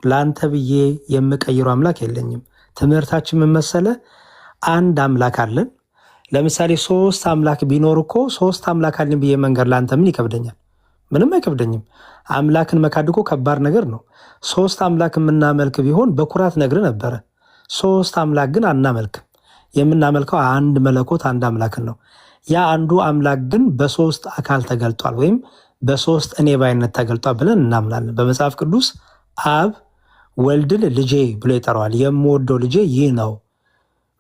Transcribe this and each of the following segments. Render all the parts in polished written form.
ላንተ ብዬ የምቀይረው አምላክ የለኝም። ትምህርታችን ምን መሰለ? አንድ አምላክ አለን። ለምሳሌ ሶስት አምላክ ቢኖር እኮ ሶስት አምላክ አለን ብዬ መንገር ላንተ ምን ይከብደኛል? ምንም አይከብደኝም። አምላክን መካድ እኮ ከባድ ነገር ነው። ሶስት አምላክ የምናመልክ ቢሆን በኩራት ነግር ነበረ። ሶስት አምላክ ግን አናመልክም። የምናመልከው አንድ መለኮት አንድ አምላክን ነው። ያ አንዱ አምላክ ግን በሶስት አካል ተገልጧል ወይም በሶስት እኔ ባይነት ተገልጧል ብለን እናምናለን። በመጽሐፍ ቅዱስ አብ ወልድን ልጄ ብሎ ይጠራዋል። የምወደው ልጄ ይህ ነው።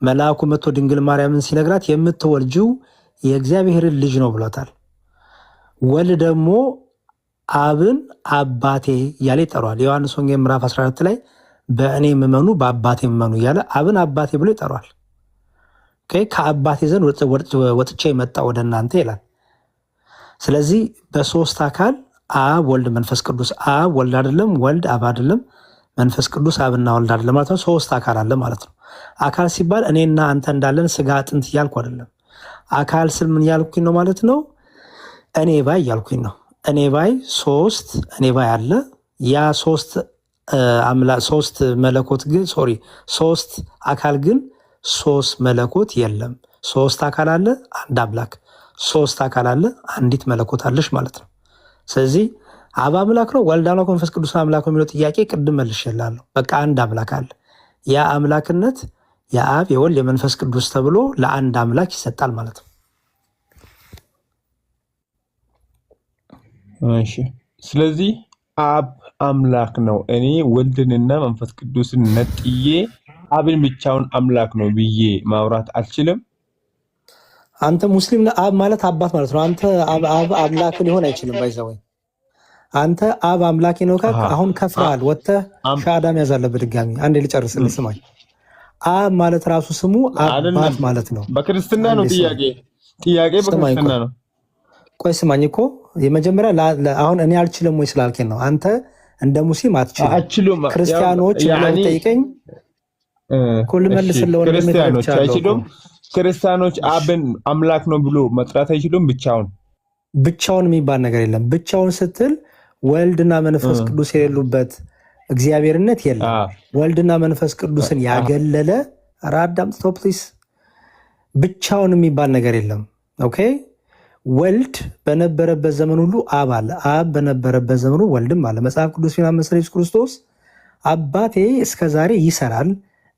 መልአኩ መጥቶ ድንግል ማርያምን ሲነግራት የምትወልጂው የእግዚአብሔርን ልጅ ነው ብሎታል። ወልድ ደግሞ አብን አባቴ እያለ ይጠራዋል። ዮሐንስ ወንጌል ምዕራፍ 14 ላይ በእኔ እመኑ በአባቴ እመኑ እያለ አብን አባቴ ብሎ ይጠራዋል። ከአባቴ ዘንድ ወጥቼ የመጣ ወደ እናንተ ይላል። ስለዚህ በሶስት አካል አብ ወልድ መንፈስ ቅዱስ፣ አብ ወልድ አይደለም፣ ወልድ አብ አይደለም፣ መንፈስ ቅዱስ አብና ወልድ አይደለም ማለት ነው። ሶስት አካል አለ ማለት ነው። አካል ሲባል እኔና አንተ እንዳለን ስጋ አጥንት እያልኩ አይደለም። አካል ስል ምን እያልኩኝ ነው ማለት ነው? እኔ ባይ እያልኩኝ ነው። እኔ ባይ ሶስት እኔ ባይ አለ። ያ ሶስት መለኮት ግን ሶስት አካል ግን ሶስት መለኮት የለም። ሶስት አካል አለ፣ አንድ አምላክ። ሶስት አካል አለ፣ አንዲት መለኮት አለሽ ማለት ነው። ስለዚህ አብ አምላክ ነው፣ ወልድ አምላክ፣ መንፈስ ቅዱስ አምላክ ነው የሚለው ጥያቄ ቅድም መልሼልሃለሁ። በቃ አንድ አምላክ አለ። ያ አምላክነት የአብ የወልድ የመንፈስ ቅዱስ ተብሎ ለአንድ አምላክ ይሰጣል ማለት ነው። እሺ፣ ስለዚህ አብ አምላክ ነው፣ እኔ ወልድንና መንፈስ ቅዱስን ነጥዬ አብን ብቻውን አምላክ ነው ብዬ ማውራት አልችልም። አንተ ሙስሊም አብ ማለት አባት ማለት ነው። አንተ አብ አምላክ ሊሆን አይችልም። ባይዘወይ አንተ አብ አምላክ ነው ካልክ አሁን ከፍራል ወጥተህ ሻዳም ያዛለበት ድጋሚ አንዴ ልጨርስልህ። ስማኝ፣ አብ ማለት ራሱ ስሙ አባት ማለት ነው። በክርስትና ነው ጥያቄ በክርስትና ነው። ቆይ ስማኝ እኮ የመጀመሪያ አሁን እኔ አልችልም ወይ ስላልከኝ ነው። አንተ እንደ ሙስሊም አትችልም። ክርስቲያኖች ጠይቀኝ ክርስቲያኖች አይችሉም። ክርስቲያኖች አብን አምላክ ነው ብሎ መጥራት አይችሉም። ብቻውን የሚባል ነገር የለም። ብቻውን ስትል ወልድና መንፈስ ቅዱስ የሌሉበት እግዚአብሔርነት የለም። ወልድና መንፈስ ቅዱስን ያገለለ ራዳም ፕሊስ፣ ብቻውን የሚባል ነገር የለም። ኦኬ፣ ወልድ በነበረበት ዘመን ሁሉ አብ አለ፣ አብ በነበረበት ዘመኑ ወልድም አለ። መጽሐፍ ቅዱስ ሲናገር ኢየሱስ ክርስቶስ አባቴ እስከዛሬ ይሰራል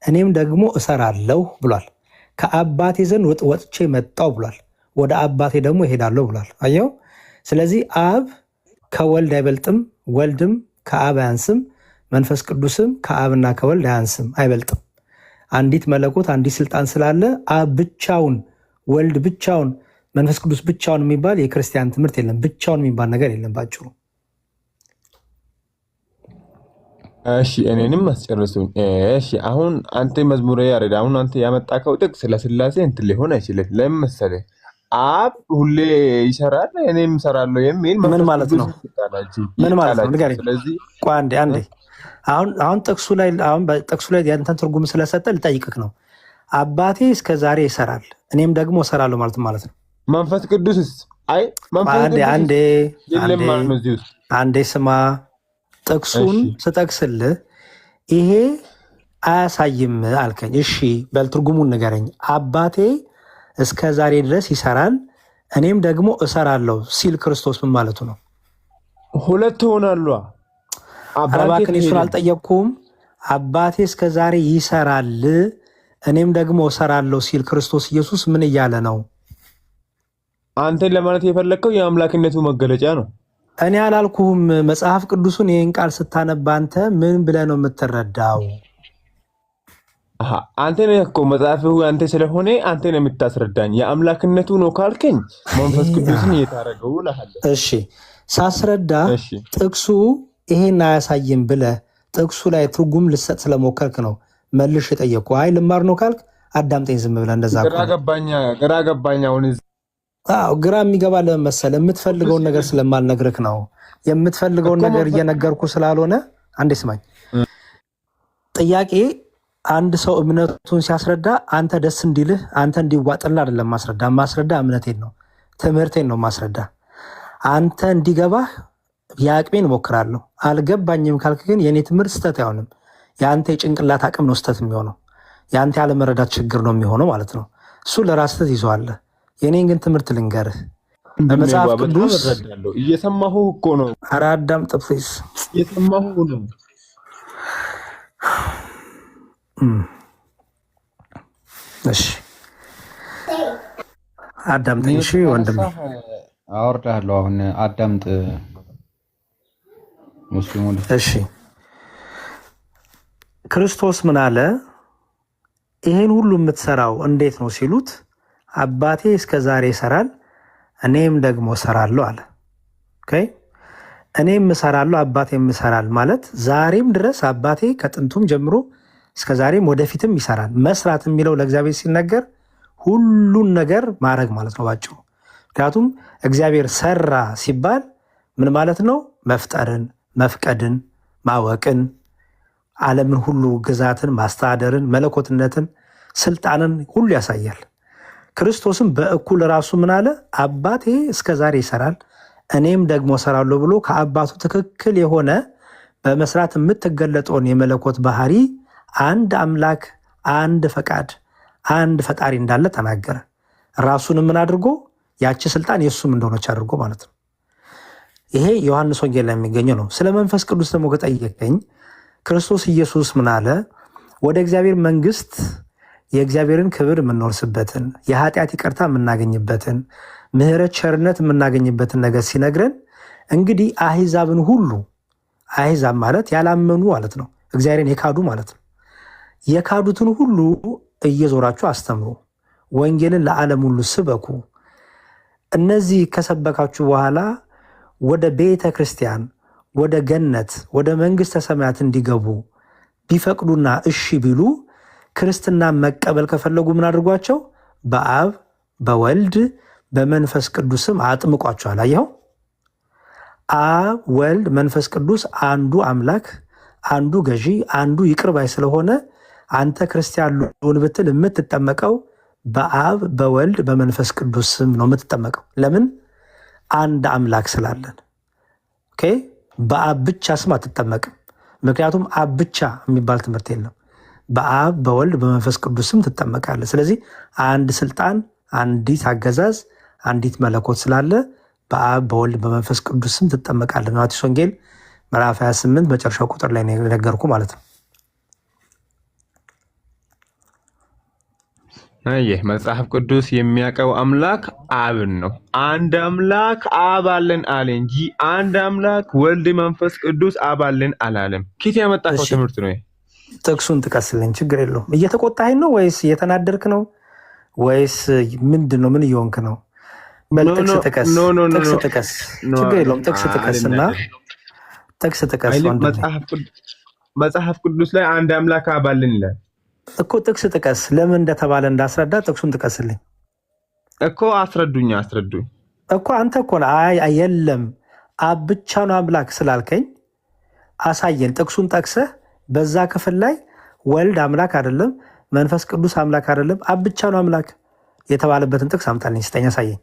እኔም ደግሞ እሰራለሁ ብሏል። ከአባቴ ዘንድ ወጥቼ መጣው ብሏል። ወደ አባቴ ደግሞ እሄዳለሁ ብሏል። አየው። ስለዚህ አብ ከወልድ አይበልጥም፣ ወልድም ከአብ አያንስም፣ መንፈስ ቅዱስም ከአብና ከወልድ አያንስም፣ አይበልጥም። አንዲት መለኮት አንዲት ስልጣን ስላለ አብ ብቻውን፣ ወልድ ብቻውን፣ መንፈስ ቅዱስ ብቻውን የሚባል የክርስቲያን ትምህርት የለም። ብቻውን የሚባል ነገር የለም ባጭሩ። እሺ እኔንም አስጨርሱኝ። እሺ አሁን አንተ መዝሙረ ያሬድ አሁን አንተ ያመጣከው ጥቅስ ለስላሴ እንትን ሊሆን አይችልም። ለምን መሰለህ? አብ ሁሌ ይሰራል እኔም እሰራለሁ የሚል ምን ማለት ነው? ምን ማለት ነው? ንገረኝ። ስለዚህ ቆይ አንዴ አሁን ጥቅሱ ላይ ያንተን ትርጉም ስለሰጠ ልጠይቅህ ነው። አባቴ እስከ ዛሬ ይሰራል እኔም ደግሞ እሰራለሁ ማለት ነው። መንፈስ ቅዱስስ? አይ መንፈስ ቅዱስ አንዴ ስማ፣ ጥቅሱን ስጠቅስልህ ይሄ አያሳይም አልከኝ። እሺ በል ትርጉሙን ንገረኝ። አባቴ እስከ ዛሬ ድረስ ይሰራል እኔም ደግሞ እሰራለሁ ሲል ክርስቶስ ምን ማለቱ ነው? ሁለት ሆናሉ። እባክህን እሱን አልጠየቅኩም። አባቴ እስከ ዛሬ ይሰራል እኔም ደግሞ እሰራለሁ ሲል ክርስቶስ ኢየሱስ ምን እያለ ነው? አንተን ለማለት የፈለግከው የአምላክነቱ መገለጫ ነው። እኔ አላልኩህም። መጽሐፍ ቅዱሱን ይህን ቃል ስታነባ አንተ ምን ብለህ ነው የምትረዳው? አንተ ነህ እኮ መጽሐፍ አንተ ስለሆነ አንተ ነህ የምታስረዳኝ። የአምላክነቱ ነው ካልከኝ መንፈስ ቅዱስን እየታረገው እልሃለሁ። እሺ ሳስረዳ ጥቅሱ ይሄን አያሳይም ብለህ ጥቅሱ ላይ ትርጉም ልሰጥ ስለሞከርክ ነው መልሽ የጠየቅኩ። አይ ልማር ነው ካልክ አዳምጠኝ ዝም ብለህ። እንደዛ ግራ ገባኝ። አሁን ግራ የሚገባ ለምን መሰለህ? የምትፈልገውን ነገር ስለማልነግርህ ነው። የምትፈልገውን ነገር እየነገርኩ ስላልሆነ አንዴ ስማኝ። ጥያቄ አንድ ሰው እምነቱን ሲያስረዳ አንተ ደስ እንዲልህ አንተ እንዲዋጥልህ አይደለም ማስረዳ እምነቴን ነው ትምህርቴን ነው ማስረዳ። አንተ እንዲገባህ የአቅሜን እሞክራለሁ። አልገባኝም ካልክ ግን የእኔ ትምህርት ስተት አይሆንም። የአንተ የጭንቅላት አቅም ነው ስተት የሚሆነው። የአንተ ያለመረዳት ችግር ነው የሚሆነው ማለት ነው። እሱ ለራስህ ይዘዋለህ። የእኔን ግን ትምህርት ልንገርህ። በመጽሐፍ ቅዱስ እየሰማሁ እኮ ነው። ኧረ አዳምጥ ፕሊዝ። እየሰማሁ ነው። እሺ አዳምጠኝ። እሺ ወንድም አወርዳለሁ። አሁን አዳምጥ ሙስሊሙ። እሺ ክርስቶስ ምን አለ? ይሄን ሁሉ የምትሰራው እንዴት ነው ሲሉት፣ አባቴ እስከ ዛሬ ይሰራል እኔም ደግሞ እሰራለሁ አለ። ኦኬ እኔም እሰራለሁ አባቴም ይሰራል ማለት ዛሬም ድረስ አባቴ ከጥንቱም ጀምሮ እስከ ዛሬም ወደፊትም ይሰራል። መስራት የሚለው ለእግዚአብሔር ሲነገር ሁሉን ነገር ማድረግ ማለት ነው ባጭሩ። ምክንያቱም እግዚአብሔር ሰራ ሲባል ምን ማለት ነው? መፍጠርን፣ መፍቀድን፣ ማወቅን፣ ዓለምን ሁሉ ግዛትን፣ ማስተዳደርን፣ መለኮትነትን፣ ስልጣንን ሁሉ ያሳያል። ክርስቶስም በእኩል ራሱ ምን አለ? አባቴ እስከ ዛሬ ይሰራል እኔም ደግሞ እሰራለሁ ብሎ ከአባቱ ትክክል የሆነ በመስራት የምትገለጠውን የመለኮት ባህሪ አንድ አምላክ፣ አንድ ፈቃድ፣ አንድ ፈጣሪ እንዳለ ተናገረ። ራሱን ምን አድርጎ ያቺ ስልጣን የእሱም እንደሆነች አድርጎ ማለት ነው። ይሄ ዮሐንስ ወንጌል ላይ የሚገኘው ነው። ስለ መንፈስ ቅዱስ ደግሞ ከጠየቀኝ ክርስቶስ ኢየሱስ ምን አለ? ወደ እግዚአብሔር መንግስት የእግዚአብሔርን ክብር የምንወርስበትን የኃጢአት ይቅርታ የምናገኝበትን ምሕረት ቸርነት የምናገኝበትን ነገር ሲነግረን እንግዲህ አሕዛብን ሁሉ፣ አሕዛብ ማለት ያላመኑ ማለት ነው፣ እግዚአብሔርን የካዱ ማለት ነው። የካዱትን ሁሉ እየዞራችሁ አስተምሩ፣ ወንጌልን ለዓለም ሁሉ ስበኩ። እነዚህ ከሰበካችሁ በኋላ ወደ ቤተ ክርስቲያን፣ ወደ ገነት፣ ወደ መንግሥተ ሰማያት እንዲገቡ ቢፈቅዱና እሺ ቢሉ ክርስትና መቀበል ከፈለጉ ምን አድርጓቸው? በአብ በወልድ በመንፈስ ቅዱስም አጥምቋቸዋል። አየኸው? አብ ወልድ መንፈስ ቅዱስ አንዱ አምላክ፣ አንዱ ገዢ፣ አንዱ ይቅር ባይ ስለሆነ አንተ ክርስቲያን ልሁን ብትል የምትጠመቀው በአብ በወልድ በመንፈስ ቅዱስ ስም ነው የምትጠመቀው። ለምን? አንድ አምላክ ስላለን። ኦኬ። በአብ ብቻ ስም አትጠመቅም። ምክንያቱም አብ ብቻ የሚባል ትምህርት የለም። በአብ በወልድ በመንፈስ ቅዱስ ስም ትጠመቃለህ። ስለዚህ አንድ ስልጣን፣ አንዲት አገዛዝ፣ አንዲት መለኮት ስላለ በአብ በወልድ በመንፈስ ቅዱስ ስም ትጠመቃለህ። ማቴዎስ ወንጌል ምዕራፍ 28 መጨረሻው ቁጥር ላይ ነገርኩ ማለት ነው። ይህ መጽሐፍ ቅዱስ የሚያውቀው አምላክ አብን ነው። አንድ አምላክ አብ አለን አለ እንጂ አንድ አምላክ ወልድ መንፈስ ቅዱስ አብ አለን አላለም። ኬት ያመጣው ትምህርት ነው? ጥቅሱን ጥቀስልኝ። ችግር የለውም። እየተቆጣኸኝ ነው ወይስ እየተናደርክ ነው ወይስ ምንድን ነው? ምን እየሆንክ ነው? ጥቅስ ጥቀስ። ጥቅስ ጥቀስ። ችግር የለውም። ጥቅስ ጥቀስና ጥቅስ ጥቀስ። መጽሐፍ ቅዱስ ላይ አንድ አምላክ አብ አለን ይላል እኮ። ጥቅስ ጥቀስ። ለምን እንደተባለ እንዳስረዳ ጥቅሱን ጥቀስልኝ እኮ። አስረዱኝ እኮ። አንተ እኮ አይ የለም አብ ብቻ ነው አምላክ ስላልከኝ አሳየን። ጥቅሱን ጠቅሰህ በዛ ክፍል ላይ ወልድ አምላክ አይደለም፣ መንፈስ ቅዱስ አምላክ አይደለም፣ አብ ብቻ ነው አምላክ የተባለበትን ጥቅስ አምጣልኝ፣ ስጠኝ፣ አሳየኝ።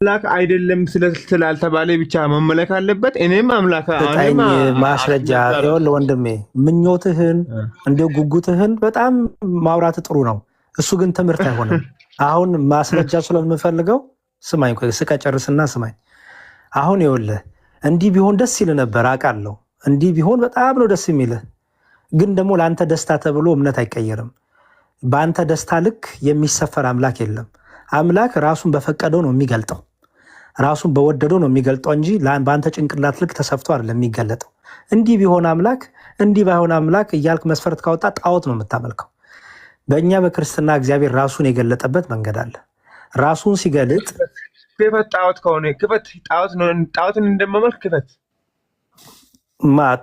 አምላክ አይደለም ስላልተባለ ብቻ መመለክ አለበት? እኔም አምላክ ስጠኝ ማስረጃ። ይኸውልህ ወንድሜ፣ ምኞትህን እንዲሁ ጉጉትህን በጣም ማውራት ጥሩ ነው። እሱ ግን ትምህርት አይሆንም። አሁን ማስረጃ ስለምፈልገው ስማኝ፣ ስቀጨርስና ስማኝ። አሁን ይኸውልህ እንዲህ ቢሆን ደስ ይል ነበር አውቃለሁ። እንዲህ ቢሆን በጣም ነው ደስ የሚልህ። ግን ደግሞ ለአንተ ደስታ ተብሎ እምነት አይቀየርም። በአንተ ደስታ ልክ የሚሰፈር አምላክ የለም። አምላክ ራሱን በፈቀደው ነው የሚገልጠው፣ ራሱን በወደደው ነው የሚገልጠው እንጂ በአንተ ጭንቅላት ልክ ተሰፍቶ አይደለም የሚገለጠው። እንዲህ ቢሆን አምላክ፣ እንዲህ ባይሆን አምላክ እያልክ መስፈርት ካወጣ ጣዖት ነው የምታመልከው። በእኛ በክርስትና እግዚአብሔር ራሱን የገለጠበት መንገድ አለ። ራሱን ሲገልጥ ክፈት። ጣዖት ከሆነ ክፈት። ጣዖትን እንደማመልክ ክፈት።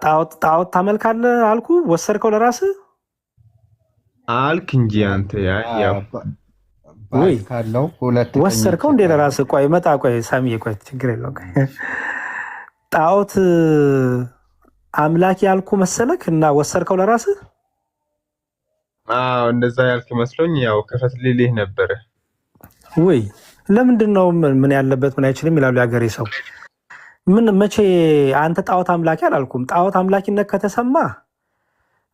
ጣዖት ታመልካለህ አልኩ? ወሰድከው ለራስህ አልክ እንጂ አንተ ያው ወይ ወሰድከው እንደ ለራስህ። ቆይ መጣ። ቆይ ሳሚዬ፣ ቆይ ችግር የለውም። ጣዖት አምላክ ያልኩ መሰለክ እና ወሰድከው ለራስህ? አዎ እንደዛ ያልክ መስሎኝ ያው ክፈት ልልህ ነበረ። ወይ ለምንድን ነው ምን ያለበት ምን አይችልም ይላሉ የሀገሬ ሰው። ምን መቼ አንተ ጣዖት አምላኪ አላልኩም። ጣዖት አምላኪነት ከተሰማ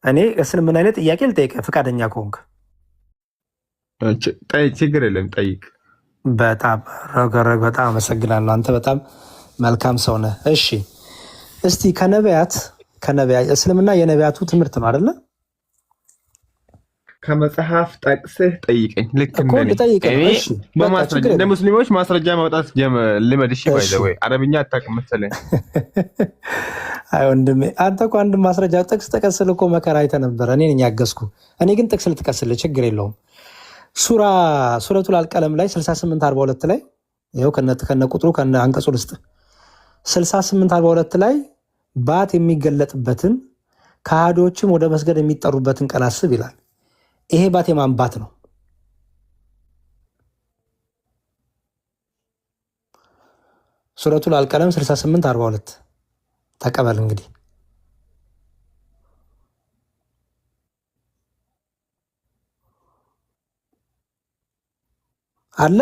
እኔ እስልምና ላይ ጥያቄ ልጠይቅህ ፈቃደኛ ከሆንክ። ችግር የለም ጠይቅ። በጣም ረገረግ በጣም አመሰግናለሁ። አንተ በጣም መልካም ሰው ነህ። እሺ እስቲ ከነቢያት እስልምና የነቢያቱ ትምህርት ነው አይደለ? ከመጽሐፍ ጠቅስህ ጠይቀኝ። ልክ እንደ ሙስሊሞች ማስረጃ ማውጣት ልመድ። እሺ ባይዘወይ አረብኛ አታውቅም መሰለኝ። አይ ወንድሜ አንተ እኮ አንድ ማስረጃ ጥቅስ ጥቀስል እኮ መከራ አይተህ ነበረ። እኔ ነኝ ያገዝኩ። እኔ ግን ጥቅስ ልጥቀስልህ ችግር የለውም። ሱረቱል አልቀለም ላይ 6842 ላይ ይኸው ከነ ቁጥሩ ከነ አንቀጹ ውስጥ 6842 ላይ ባት የሚገለጥበትን ከሃዲዎችም ወደ መስገድ የሚጠሩበትን ቀን አስብ ይላል። ይሄ ባት የማን ባት ነው? ሱረቱል አልቀለም 6842 ተቀበል እንግዲህ አለ።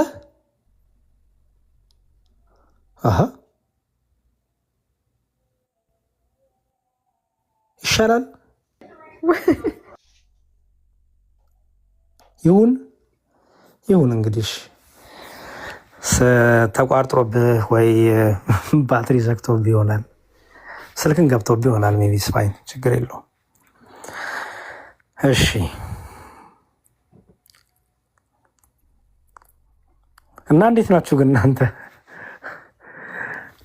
አሃ ይሻላል። ይሁን እንግዲህ ተቋርጦብህ ወይ ባትሪ ዘግቶብህ ይሆናል፣ ስልክን ገብቶብህ ይሆናል። ሜቢ ስፓይን ችግር የለውም። እሺ እና እንዴት ናችሁ ግን እናንተ?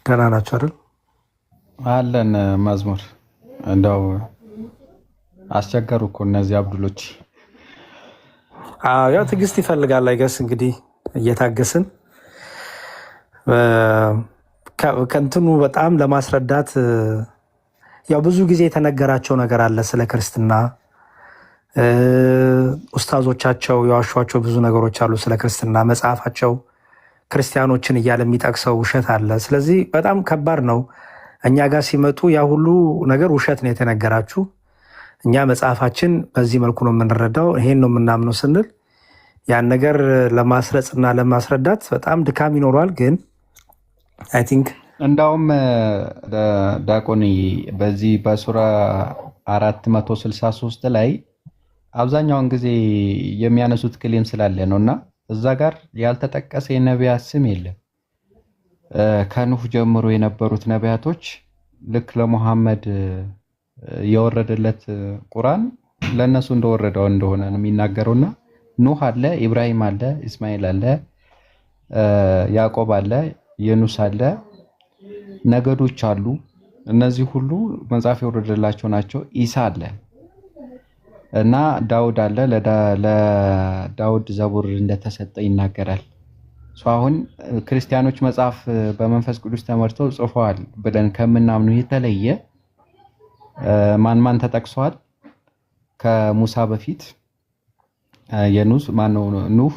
ደህና ናችሁ አይደል? አለን መዝሙር እንደው አስቸገሩ እኮ እነዚህ አብዱሎች። ያው ትዕግስት ይፈልጋል አይገስ እንግዲህ እየታገስን ከእንትኑ በጣም ለማስረዳት ያው ብዙ ጊዜ የተነገራቸው ነገር አለ ስለ ክርስትና። ኡስታዞቻቸው የዋሿቸው ብዙ ነገሮች አሉ ስለ ክርስትና። መጽሐፋቸው ክርስቲያኖችን እያለ የሚጠቅሰው ውሸት አለ። ስለዚህ በጣም ከባድ ነው። እኛ ጋር ሲመጡ ያ ሁሉ ነገር ውሸት ነው የተነገራችሁ። እኛ መጽሐፋችን በዚህ መልኩ ነው የምንረዳው፣ ይሄን ነው የምናምነው ስንል ያን ነገር ለማስረጽ እና ለማስረዳት በጣም ድካም ይኖረዋል። ግን አይ ቲንክ እንዳውም ዲያቆን በዚህ በሱራ 463 ላይ አብዛኛውን ጊዜ የሚያነሱት ክሌም ስላለ ነው እና እዛ ጋር ያልተጠቀሰ የነቢያት ስም የለም። ከኑህ ጀምሮ የነበሩት ነቢያቶች ልክ ለሙሐመድ የወረደለት ቁርአን ለነሱ እንደወረደው እንደሆነ ነው የሚናገረውና ኑህ አለ፣ ኢብራሂም አለ፣ እስማኤል አለ፣ ያዕቆብ አለ፣ የኑስ አለ፣ ነገዶች አሉ። እነዚህ ሁሉ መጽሐፍ የወረደላቸው ናቸው። ኢሳ አለ እና ዳውድ አለ። ለዳውድ ዘቡር እንደተሰጠ ይናገራል። አሁን ክርስቲያኖች መጽሐፍ በመንፈስ ቅዱስ ተመርተው ጽፈዋል ብለን ከምናምኑ የተለየ ማን ተጠቅሷል? ከሙሳ በፊት ኑህ፣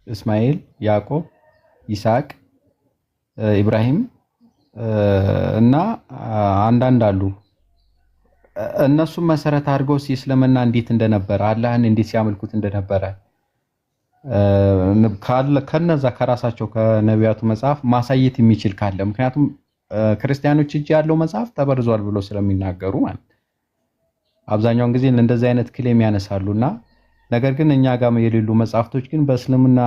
እስማኤል፣ ያዕቆብ፣ ይስሐቅ፣ ኢብራሂም እና አንዳንድ አሉ። እነሱም መሰረት አድርገው እስልምና እንዴት እንደነበረ አላህን እንዴት ሲያመልኩት እንደነበረ ከነዛ ከራሳቸው ከነቢያቱ መጽሐፍ ማሳየት የሚችል ካለ፣ ምክንያቱም ክርስቲያኖች እጅ ያለው መጽሐፍ ተበርዟል ብሎ ስለሚናገሩ ማለት አብዛኛውን ጊዜ እንደዚህ አይነት ክሌም ያነሳሉና ነገር ግን እኛ ጋር የሌሉ መጽሐፍቶች ግን በእስልምና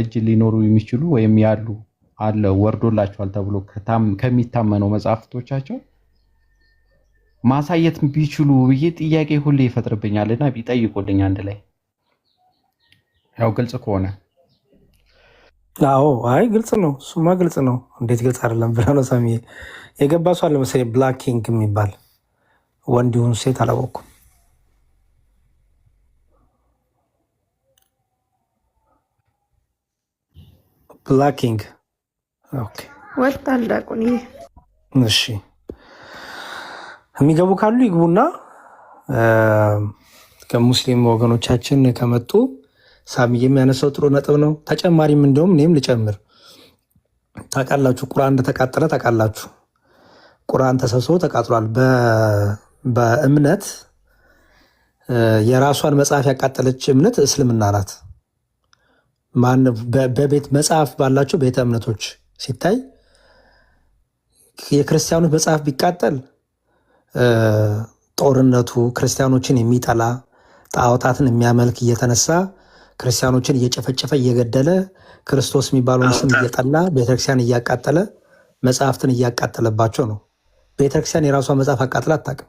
እጅ ሊኖሩ የሚችሉ ወይም ያሉ አለ ወርዶላቸዋል ተብሎ ከሚታመነው መጽሐፍቶቻቸው ማሳየት ቢችሉ ብዬ ጥያቄ ሁሌ ይፈጥርብኛልና ቢጠይቁልኝ አንድ ላይ ያው ግልጽ ከሆነ። አዎ አይ ግልጽ ነው፣ እሱማ ግልጽ ነው። እንዴት ግልጽ አይደለም ብለህ ነው ሳሚ? የገባ ሰው አለ መሰለኝ ብላክ ኪንግ የሚባል ወንድ ይሁን ሴት አላወኩም። ብላክ ኪንግ ኦኬ ወጣል ዳቁን። እሺ የሚገቡ ካሉ ይግቡና ከሙስሊም ወገኖቻችን ከመጡ ሳሚ የሚያነሳው ጥሩ ነጥብ ነው። ተጨማሪም እንደውም እኔም ልጨምር። ታውቃላችሁ ቁርአን እንደተቃጠለ ታውቃላችሁ። ቁርአን ተሰብስቦ ተቃጥሏል። በእምነት የራሷን መጽሐፍ ያቃጠለች እምነት እስልምና ናት። በቤት መጽሐፍ ባላቸው ቤተ እምነቶች ሲታይ የክርስቲያኖች መጽሐፍ ቢቃጠል ጦርነቱ ክርስቲያኖችን የሚጠላ ጣዖታትን የሚያመልክ እየተነሳ ክርስቲያኖችን እየጨፈጨፈ እየገደለ ክርስቶስ የሚባለውን ስም እየጠላ ቤተክርስቲያን እያቃጠለ መጽሐፍትን እያቃጠለባቸው ነው። ቤተክርስቲያን የራሷ መጽሐፍ አቃጥላ አታውቅም።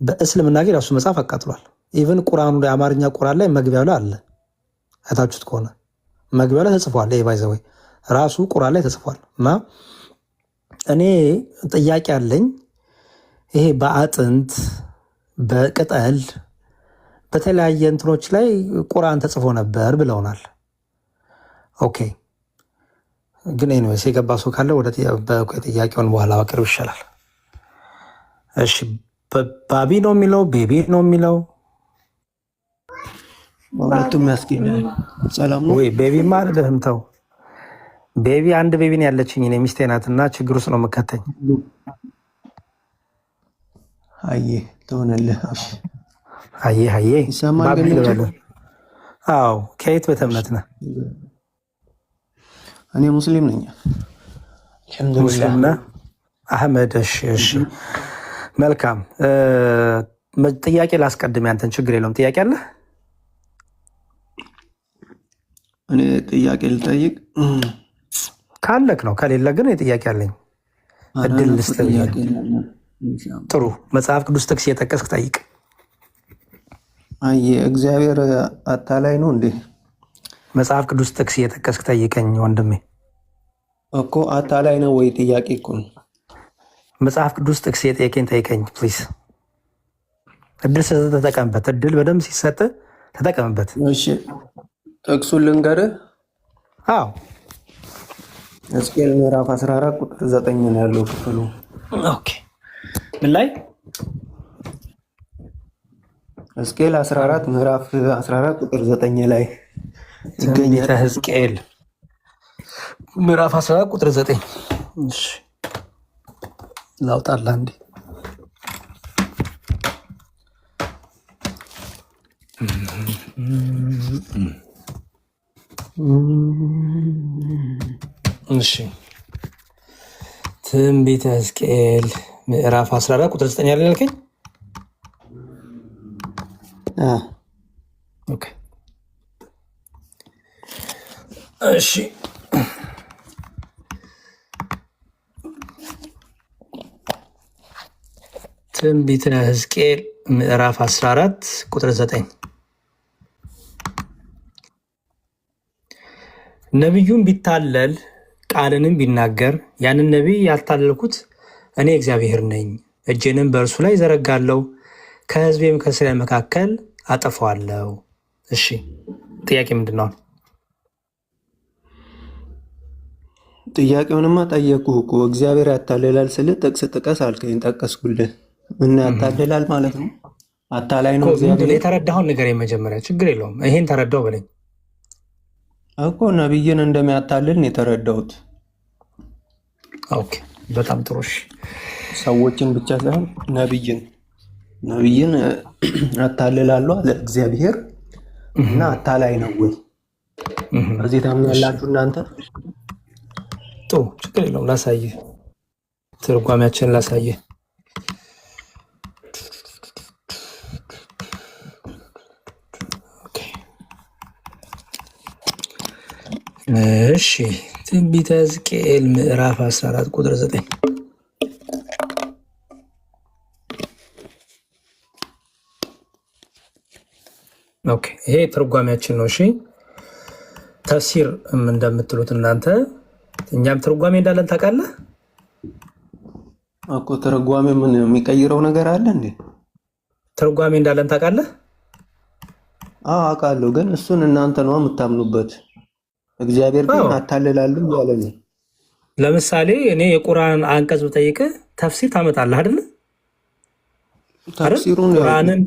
በእስልምና ግን የራሱ መጽሐፍ አቃጥሏል። ኢቨን ቁርአኑ ላይ አማርኛ ቁርአን ላይ መግቢያው ላይ አለ። አይታችሁት ከሆነ መግቢያው ላይ ተጽፏል። ባይዘወይ ራሱ ቁርአን ላይ ተጽፏል። እና እኔ ጥያቄ አለኝ። ይሄ በአጥንት በቅጠል በተለያየ እንትኖች ላይ ቁርአን ተጽፎ ነበር ብለውናል። ኦኬ ግን ኤኒዌይስ የገባ ሰው ካለ ወደ ጥያቄውን በኋላ አቅርብ ይሻላል። እሺ ባቢ ነው የሚለው ቤቢ ነው የሚለው ሁለቱም ያስኬዳል። ሰላም ነው ወይ? ቤቢ ማለትም ተው ቤቢ አንድ ቤቢ ነው ያለችኝ እኔ ሚስቴ ናት እና ችግር ውስጥ ነው የምከተኝ። አየ ትሆነልህ። እሺ አየ ይሰማል ባቢ ግን ልበልህ? አዎ ከየት ቤተ እምነት ነህ? እኔ ሙስሊም ነኝ። ሙስሊም ነህ አህመድ? እሺ መልካም ጥያቄ ላስቀድም ያንተን። ችግር የለውም። ጥያቄ አለ? እኔ ጥያቄ ልጠይቅ ካለክ ነው፣ ከሌለ ግን ጥያቄ አለኝ። እድል ልስጥ። ጥሩ መጽሐፍ ቅዱስ ጥቅስ እየጠቀስክ ጠይቅ። አየ እግዚአብሔር አታላይ ነው እንዴ? መጽሐፍ ቅዱስ ጥቅስ እየጠቀስክ ጠይቀኝ ወንድሜ። እኮ አታላይ ነው ወይ? ጥያቄ እኮ ነው። መጽሐፍ ቅዱስ ጥቅስ እየጠየቀኝ ጠይቀኝ ፕሊዝ። እድል ተጠቀምበት። እድል በደንብ ሲሰጥ ተጠቀምበት። እሺ ጥቅሱን ልንገርህ። አዎ ሕዝቅኤል ምዕራፍ 14 ቁጥር 9 ነው ያለው ክፍሉ። ኦኬ ምን ላይ? ሕዝቅኤል 14 ምዕራፍ 14 ቁጥር 9 ላይ ትንቢተ ሕዝቅኤል ምዕራፍ 14 ቁጥር 9። እሺ ላውጣልህ እንዴ? እሺ ትንቢተ ሕዝቅኤል ምዕራፍ 14 ቁጥር 9 ያለ ያልከኝ? ኦኬ እሺ ትንቢተ ሕዝቅኤል ምዕራፍ 14 ቁጥር 9 ነቢዩም ቢታለል ቃልንም ቢናገር ያንን ነቢይ ያልታለልኩት እኔ እግዚአብሔር ነኝ፣ እጄንም በእርሱ ላይ ዘረጋለሁ፣ ከሕዝቤም ከእስራኤል መካከል አጠፋዋለሁ። እሺ ጥያቄ ምንድን ነው? ጥያቄውንማ ጠየቁህ እኮ። እግዚአብሔር ያታልላል ስልህ ጥቅስ ጥቀስ አልከኝ፣ ጠቀስኩልህ። እና ያታልላል ማለት ነው? አታላይ ነው እግዚአብሔር? የተረዳኸውን ንገረኝ መጀመሪያ። ችግር የለውም ይሄን ተረዳው በለኝ እኮ። ነቢይን እንደሚያታልል ነው የተረዳሁት። ኦኬ በጣም ጥሩ። ሰዎችን ብቻ ሳይሆን ነቢይን አታልላሉ አለ እግዚአብሔር። እና አታላይ ነው ወይ? በዚህ ታምናላችሁ እናንተ? ጥሩ ችግር የለውም። ላሳየህ፣ ትርጓሜያችንን ላሳየህ። እሺ ትንቢተ ሕዝቅኤል ምዕራፍ 14 ቁጥር 9 ኦኬ ይሄ ትርጓሜያችን ነው። እሺ ተፍሲር እንደምትሉት እናንተ፣ እኛም ትርጓሜ እንዳለን ታውቃለህ እኮ። ትርጓሜ ምን የሚቀይረው ነገር አለ እንዴ? ትርጓሜ እንዳለን ታውቃለህ? አዎ አውቃለሁ፣ ግን እሱን እናንተ ነው የምታምኑበት። እግዚአብሔር ግን አታልላሉ ያለ ነው። ለምሳሌ እኔ የቁርአን አንቀጽ ብጠይቅህ ተፍሲር ታመጣለህ አይደል? ተፍሲሩን ቁርአንን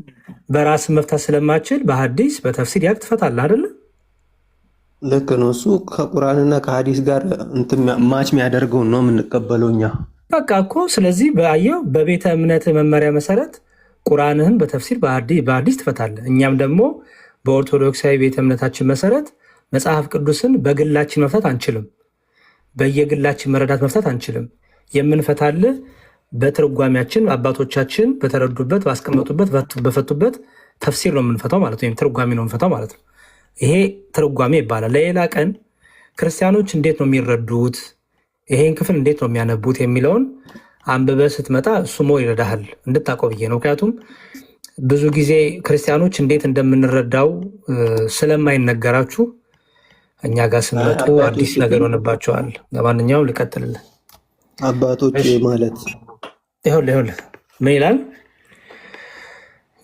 በራስ መፍታት ስለማችል በሐዲስ በተፍሲር ያቅ ትፈታለህ አይደል? ልክ ነው። እሱ ከቁርአንና ከሐዲስ ጋር ማች የሚያደርገውን ነው የምንቀበለው እኛ። በቃ እኮ ስለዚህ በአየው በቤተ እምነት መመሪያ መሰረት ቁርአንህን በተፍሲር በሐዲስ ትፈታለህ። እኛም ደግሞ በኦርቶዶክሳዊ ቤተ እምነታችን መሰረት መጽሐፍ ቅዱስን በግላችን መፍታት አንችልም። በየግላችን መረዳት መፍታት አንችልም። የምንፈታልህ በትርጓሜያችን አባቶቻችን በተረዱበት ባስቀመጡበት በፈቱበት ተፍሲር ነው የምንፈታው ማለት ነው። ወይም ትርጓሜ ነው የምንፈታው ማለት ነው። ይሄ ትርጓሜ ይባላል። ለሌላ ቀን ክርስቲያኖች እንዴት ነው የሚረዱት፣ ይሄን ክፍል እንዴት ነው የሚያነቡት የሚለውን አንብበህ ስትመጣ እሱ ሞር ይረዳሃል እንድታውቀው ብዬ ነው። ምክንያቱም ብዙ ጊዜ ክርስቲያኖች እንዴት እንደምንረዳው ስለማይነገራችሁ እኛ ጋር ስንመጡ አዲስ ነገር ሆነባቸዋል። ለማንኛውም ልቀጥልልህ። አባቶች ማለት ይኸውልህ ምን ይላል?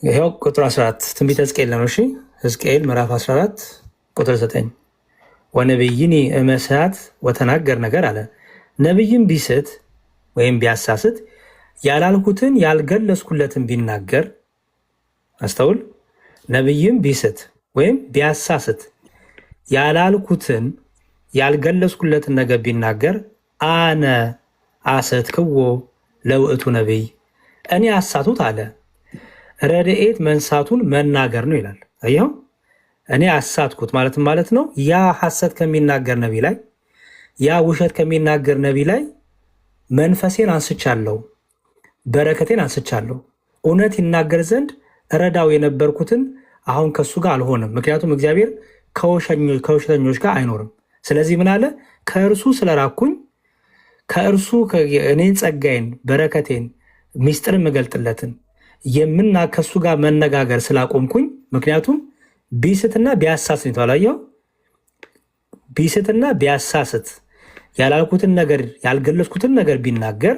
ይኸው ቁጥር 14 ትንቢተ ሕዝቅኤል ነው። እሺ ሕዝቅኤል ምዕራፍ 14 ቁጥር 9 ወነቢይኒ እመሰዓት ወተናገር ነገር አለ። ነቢይም ቢስት ወይም ቢያሳስት ያላልኩትን ያልገለጽኩለትን ቢናገር፣ አስተውል። ነቢይም ቢስት ወይም ቢያሳስት ያላልኩትን ያልገለጽኩለትን ነገር ቢናገር አነ አሰትክዎ ለውእቱ ነቢይ፣ እኔ አሳቱት አለ። ረድኤት መንሳቱን መናገር ነው ይላል። አየኸው? እኔ አሳትኩት ማለት ነው ያ ሐሰት ከሚናገር ነቢ ላይ ያ ውሸት ከሚናገር ነቢ ላይ መንፈሴን አንስቻለሁ፣ በረከቴን አንስቻለሁ። እውነት ይናገር ዘንድ ረዳው የነበርኩትን አሁን ከሱ ጋር አልሆንም። ምክንያቱም እግዚአብሔር ከውሸተኞች ጋር አይኖርም። ስለዚህ ምን አለ? ከእርሱ ስለራኩኝ ከእርሱ እኔን ጸጋዬን፣ በረከቴን፣ ሚስጥር የምገልጥለትን ከሱ ጋር መነጋገር ስላቆምኩኝ፣ ምክንያቱም ቢስትና ቢያሳስት የተለያየው ቢስትና ቢያሳስት ያላልኩትን ነገር ያልገለጽኩትን ነገር ቢናገር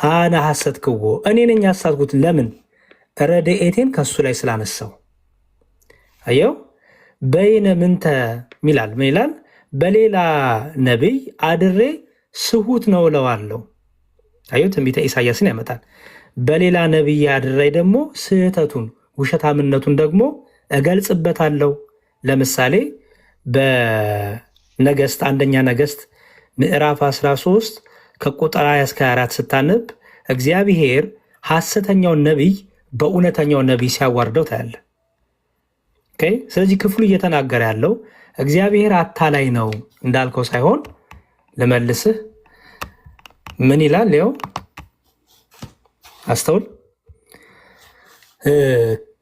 አነ ሐሰትክዎ፣ እኔ ነኝ ያሳትኩት። ለምን? ረድኤቴን ከሱ ላይ ስላነሳው። አየው? በይነ ምንተ ሚላል ምን ይላል? በሌላ ነቢይ አድሬ ስሁት ነው እለዋለሁ። አየው? ትንቢተ ኢሳያስን ያመጣል። በሌላ ነቢይ አድሬ ደግሞ ስህተቱን ውሸታምነቱን ደግሞ እገልጽበታለሁ። ለምሳሌ በነገስት አንደኛ ነገስት ምዕራፍ 13 ከቁጥር 20 እስከ 24 ስታነብ እግዚአብሔር ሐሰተኛውን ነቢይ በእውነተኛው ነቢይ ሲያዋርደው ታያለ። ስለዚህ ክፍሉ እየተናገረ ያለው እግዚአብሔር አታላይ ነው እንዳልከው ሳይሆን ልመልስህ ምን ይላል? ያው አስተውል፣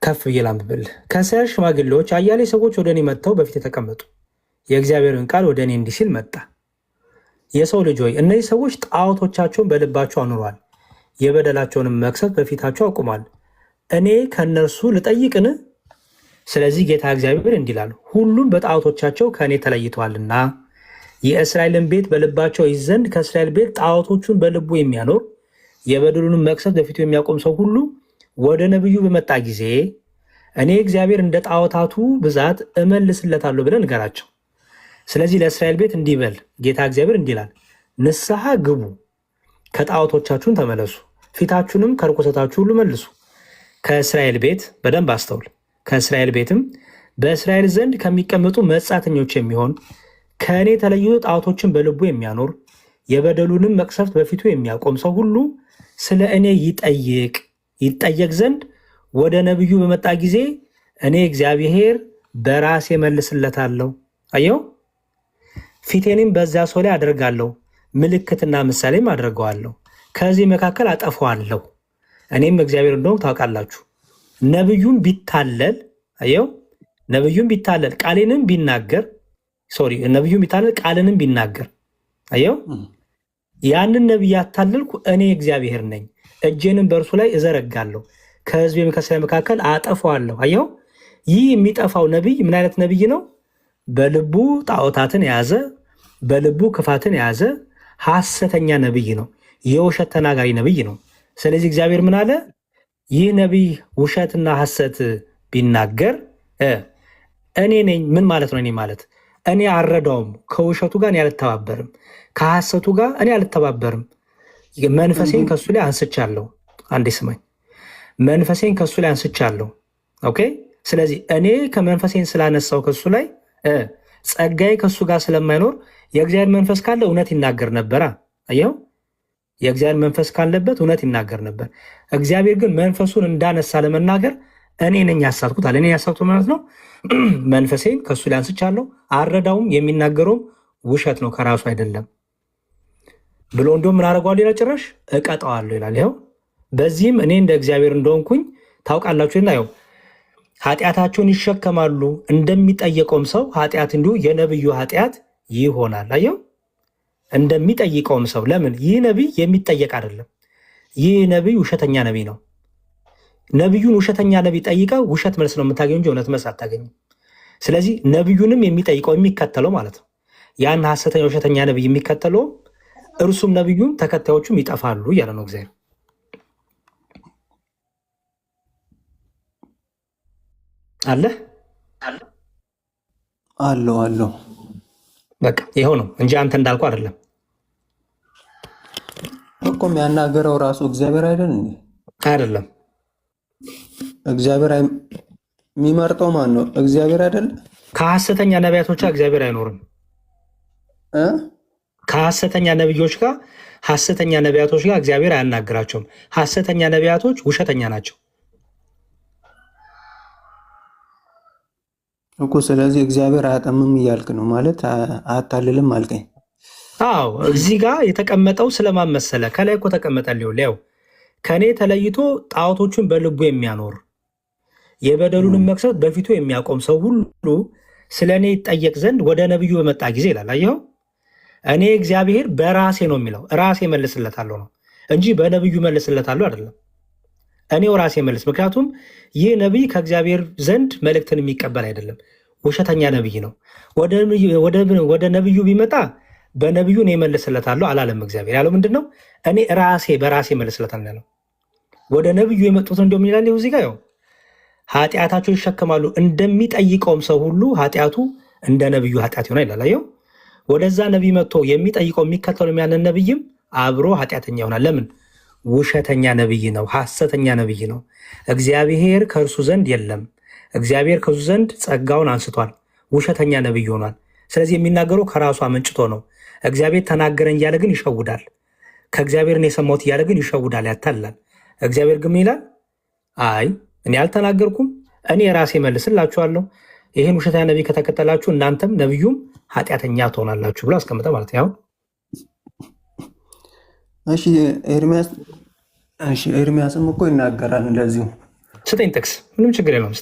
ከፍ ብዬ ላንብብልህ። ከእስራኤል ሽማግሌዎች አያሌ ሰዎች ወደ እኔ መጥተው በፊት የተቀመጡ የእግዚአብሔርን ቃል ወደ እኔ እንዲህ ሲል መጣ። የሰው ልጅ ሆይ እነዚህ ሰዎች ጣዖቶቻቸውን በልባቸው አኑረዋል፣ የበደላቸውንም መቅሰፍት በፊታቸው አቁሟል። እኔ ከእነርሱ ልጠይቅን? ስለዚህ ጌታ እግዚአብሔር እንዲህ ይላል፣ ሁሉም በጣዖቶቻቸው ከእኔ ተለይተዋልና የእስራኤልን ቤት በልባቸው ይዝ ዘንድ ከእስራኤል ቤት ጣዖቶቹን በልቡ የሚያኖር የበደሉንም መቅሰፍት በፊቱ የሚያቆም ሰው ሁሉ ወደ ነቢዩ በመጣ ጊዜ እኔ እግዚአብሔር እንደ ጣዖታቱ ብዛት እመልስለታለሁ ብለን ንገራቸው። ስለዚህ ለእስራኤል ቤት እንዲህ በል፣ ጌታ እግዚአብሔር እንዲህ ይላል፣ ንስሐ ግቡ፣ ከጣዖቶቻችሁን ተመለሱ፣ ፊታችሁንም ከርኩሰታችሁ ሁሉ መልሱ። ከእስራኤል ቤት በደንብ አስተውል። ከእስራኤል ቤትም በእስራኤል ዘንድ ከሚቀመጡ መጻተኞች የሚሆን ከእኔ የተለዩ ጣዖቶችን በልቡ የሚያኖር የበደሉንም መቅሰፍት በፊቱ የሚያቆም ሰው ሁሉ ስለ እኔ ይጠየቅ ዘንድ ወደ ነቢዩ በመጣ ጊዜ እኔ እግዚአብሔር በራሴ መልስለታለሁ። አየው? ፊቴንም በዚያ ሰው ላይ አደርጋለሁ፣ ምልክትና ምሳሌም አደርገዋለሁ፣ ከዚህ መካከል አጠፋዋለሁ። እኔም እግዚአብሔር እንደሆንኩ ታውቃላችሁ። ነቢዩም ቢታለል፣ አየው? ነቢዩም ቢታለል ቃሌንም ቢናገር፣ ነቢዩም ቢታለል ቃልንም ቢናገር፣ አየው? ያንን ነቢይ ያታለልኩ እኔ እግዚአብሔር ነኝ። እጄንም በእርሱ ላይ እዘረጋለሁ፣ ከሕዝቤም ከእስራኤል መካከል አጠፋዋለሁ። አየው? ይህ የሚጠፋው ነቢይ ምን አይነት ነቢይ ነው? በልቡ ጣዖታትን የያዘ በልቡ ክፋትን የያዘ ሐሰተኛ ነቢይ ነው። የውሸት ተናጋሪ ነቢይ ነው። ስለዚህ እግዚአብሔር ምን አለ? ይህ ነቢይ ውሸትና ሐሰት ቢናገር እኔ ነኝ። ምን ማለት ነው? እኔ ማለት እኔ አልረዳውም። ከውሸቱ ጋር እኔ አልተባበርም፣ ከሐሰቱ ጋር እኔ አልተባበርም። መንፈሴን ከሱ ላይ አንስቻለሁ። አንዴ ስማኝ። መንፈሴን ከሱ ላይ አንስቻለሁ። ኦኬ። ስለዚህ እኔ ከመንፈሴን ስላነሳው ከሱ ላይ ጸጋዬ ከሱ ጋር ስለማይኖር የእግዚአብሔር መንፈስ ካለ እውነት ይናገር ነበራ። አየው? የእግዚአብሔር መንፈስ ካለበት እውነት ይናገር ነበር። እግዚአብሔር ግን መንፈሱን እንዳነሳ ለመናገር እኔ ነኝ ያሳትኩት አለ። እኔ ያሳትኩት ማለት ነው መንፈሴን ከሱ ላይ አንስቻለሁ። አልረዳውም። የሚናገረውም ውሸት ነው፣ ከራሱ አይደለም። ብሎ እንዲሁም ምን አደርገዋለሁ ይላል፣ ጭራሽ እቀጣዋለሁ ይላል። ይኸው በዚህም እኔ እንደ እግዚአብሔር እንደሆንኩኝ ታውቃላችሁና ይኸው ኃጢአታቸውን ይሸከማሉ እንደሚጠየቀውም ሰው ኃጢአት እንዲሁ የነብዩ ኃጢአት ይሆናል። አየው እንደሚጠይቀውም ሰው። ለምን? ይህ ነቢይ የሚጠየቅ አይደለም። ይህ ነቢይ ውሸተኛ ነቢይ ነው። ነቢዩን ውሸተኛ ነቢይ ጠይቀው ውሸት መልስ ነው የምታገኙ እንጂ እውነት መልስ አታገኝም። ስለዚህ ነቢዩንም የሚጠይቀው የሚከተለው ማለት ነው ያን ሐሰተኛ ውሸተኛ ነቢይ የሚከተለው እርሱም ነቢዩም ተከታዮቹም ይጠፋሉ እያለ ነው እግዚአብሔር። አለ አለው በቃ ይኸው ነው እንጂ አንተ እንዳልኩ አይደለም እኮ የሚያናገረው ራሱ እግዚአብሔር አይደል እንዴ? አይደለም። እግዚአብሔር የሚመርጠው ማን ነው? እግዚአብሔር አይደል? ከሐሰተኛ ነቢያቶች ጋር እግዚአብሔር አይኖርም። ከሐሰተኛ ነቢዮች ጋር ሐሰተኛ ነቢያቶች ጋር እግዚአብሔር አያናግራቸውም። ሐሰተኛ ነቢያቶች ውሸተኛ ናቸው እኮ። ስለዚህ እግዚአብሔር አያጠምም እያልክ ነው ማለት አያታልልም አልከኝ። አዎ እዚህ ጋር የተቀመጠው ስለማን መሰለ? ከላይ እኮ ተቀመጠልኝ። ያው ከኔ ተለይቶ ጣዖቶቹን በልቡ የሚያኖር የበደሉንም መቅሰፍት በፊቱ የሚያቆም ሰው ሁሉ ስለ እኔ ይጠየቅ ዘንድ ወደ ነቢዩ በመጣ ጊዜ ይላል። አየኸው እኔ እግዚአብሔር በራሴ ነው የሚለው ራሴ መልስለታለሁ ነው እንጂ በነቢዩ መልስለታለሁ አይደለም። እኔው ራሴ መልስ። ምክንያቱም ይህ ነቢይ ከእግዚአብሔር ዘንድ መልእክትን የሚቀበል አይደለም፣ ውሸተኛ ነቢይ ነው። ወደ ነቢዩ ቢመጣ በነቢዩ እኔ መልስለታለሁ አላለም። እግዚአብሔር ያለው ምንድን ነው? እኔ ራሴ በራሴ መልስለታለሁ ያለው። ወደ ነቢዩ የመጡት እንደውም ይላል እዚህ ጋር ኃጢአታቸው ይሸከማሉ እንደሚጠይቀውም ሰው ሁሉ ኃጢአቱ እንደ ነቢዩ ኃጢአት ይሆናል ይላል። አየው ወደዛ ነቢይ መጥቶ የሚጠይቀው የሚከተለው ያንን ነቢይም አብሮ ኃጢአተኛ ይሆናል። ለምን? ውሸተኛ ነቢይ ነው፣ ሐሰተኛ ነቢይ ነው። እግዚአብሔር ከእርሱ ዘንድ የለም። እግዚአብሔር ከእርሱ ዘንድ ጸጋውን አንስቷል። ውሸተኛ ነቢይ ሆኗል። ስለዚህ የሚናገረው ከራሱ አመንጭቶ ነው። እግዚአብሔር ተናገረኝ እያለ ግን ይሸውዳል። ከእግዚአብሔርን የሰማሁት እያለ ግን ይሸውዳል፣ ያታላል። እግዚአብሔር ግን ይላል አይ እኔ አልተናገርኩም፣ እኔ ራሴ መልስላችኋለሁ። ይህን ውሸተኛ ነቢይ ከተከተላችሁ እናንተም ነቢዩም ኃጢአተኛ ትሆናላችሁ ብሎ አስቀምጠ ማለት ነው። እሺ ኤርሚያስም እኮ ይናገራል እንደዚሁ። ስጠኝ ጥቅስ፣ ምንም ችግር የለውም።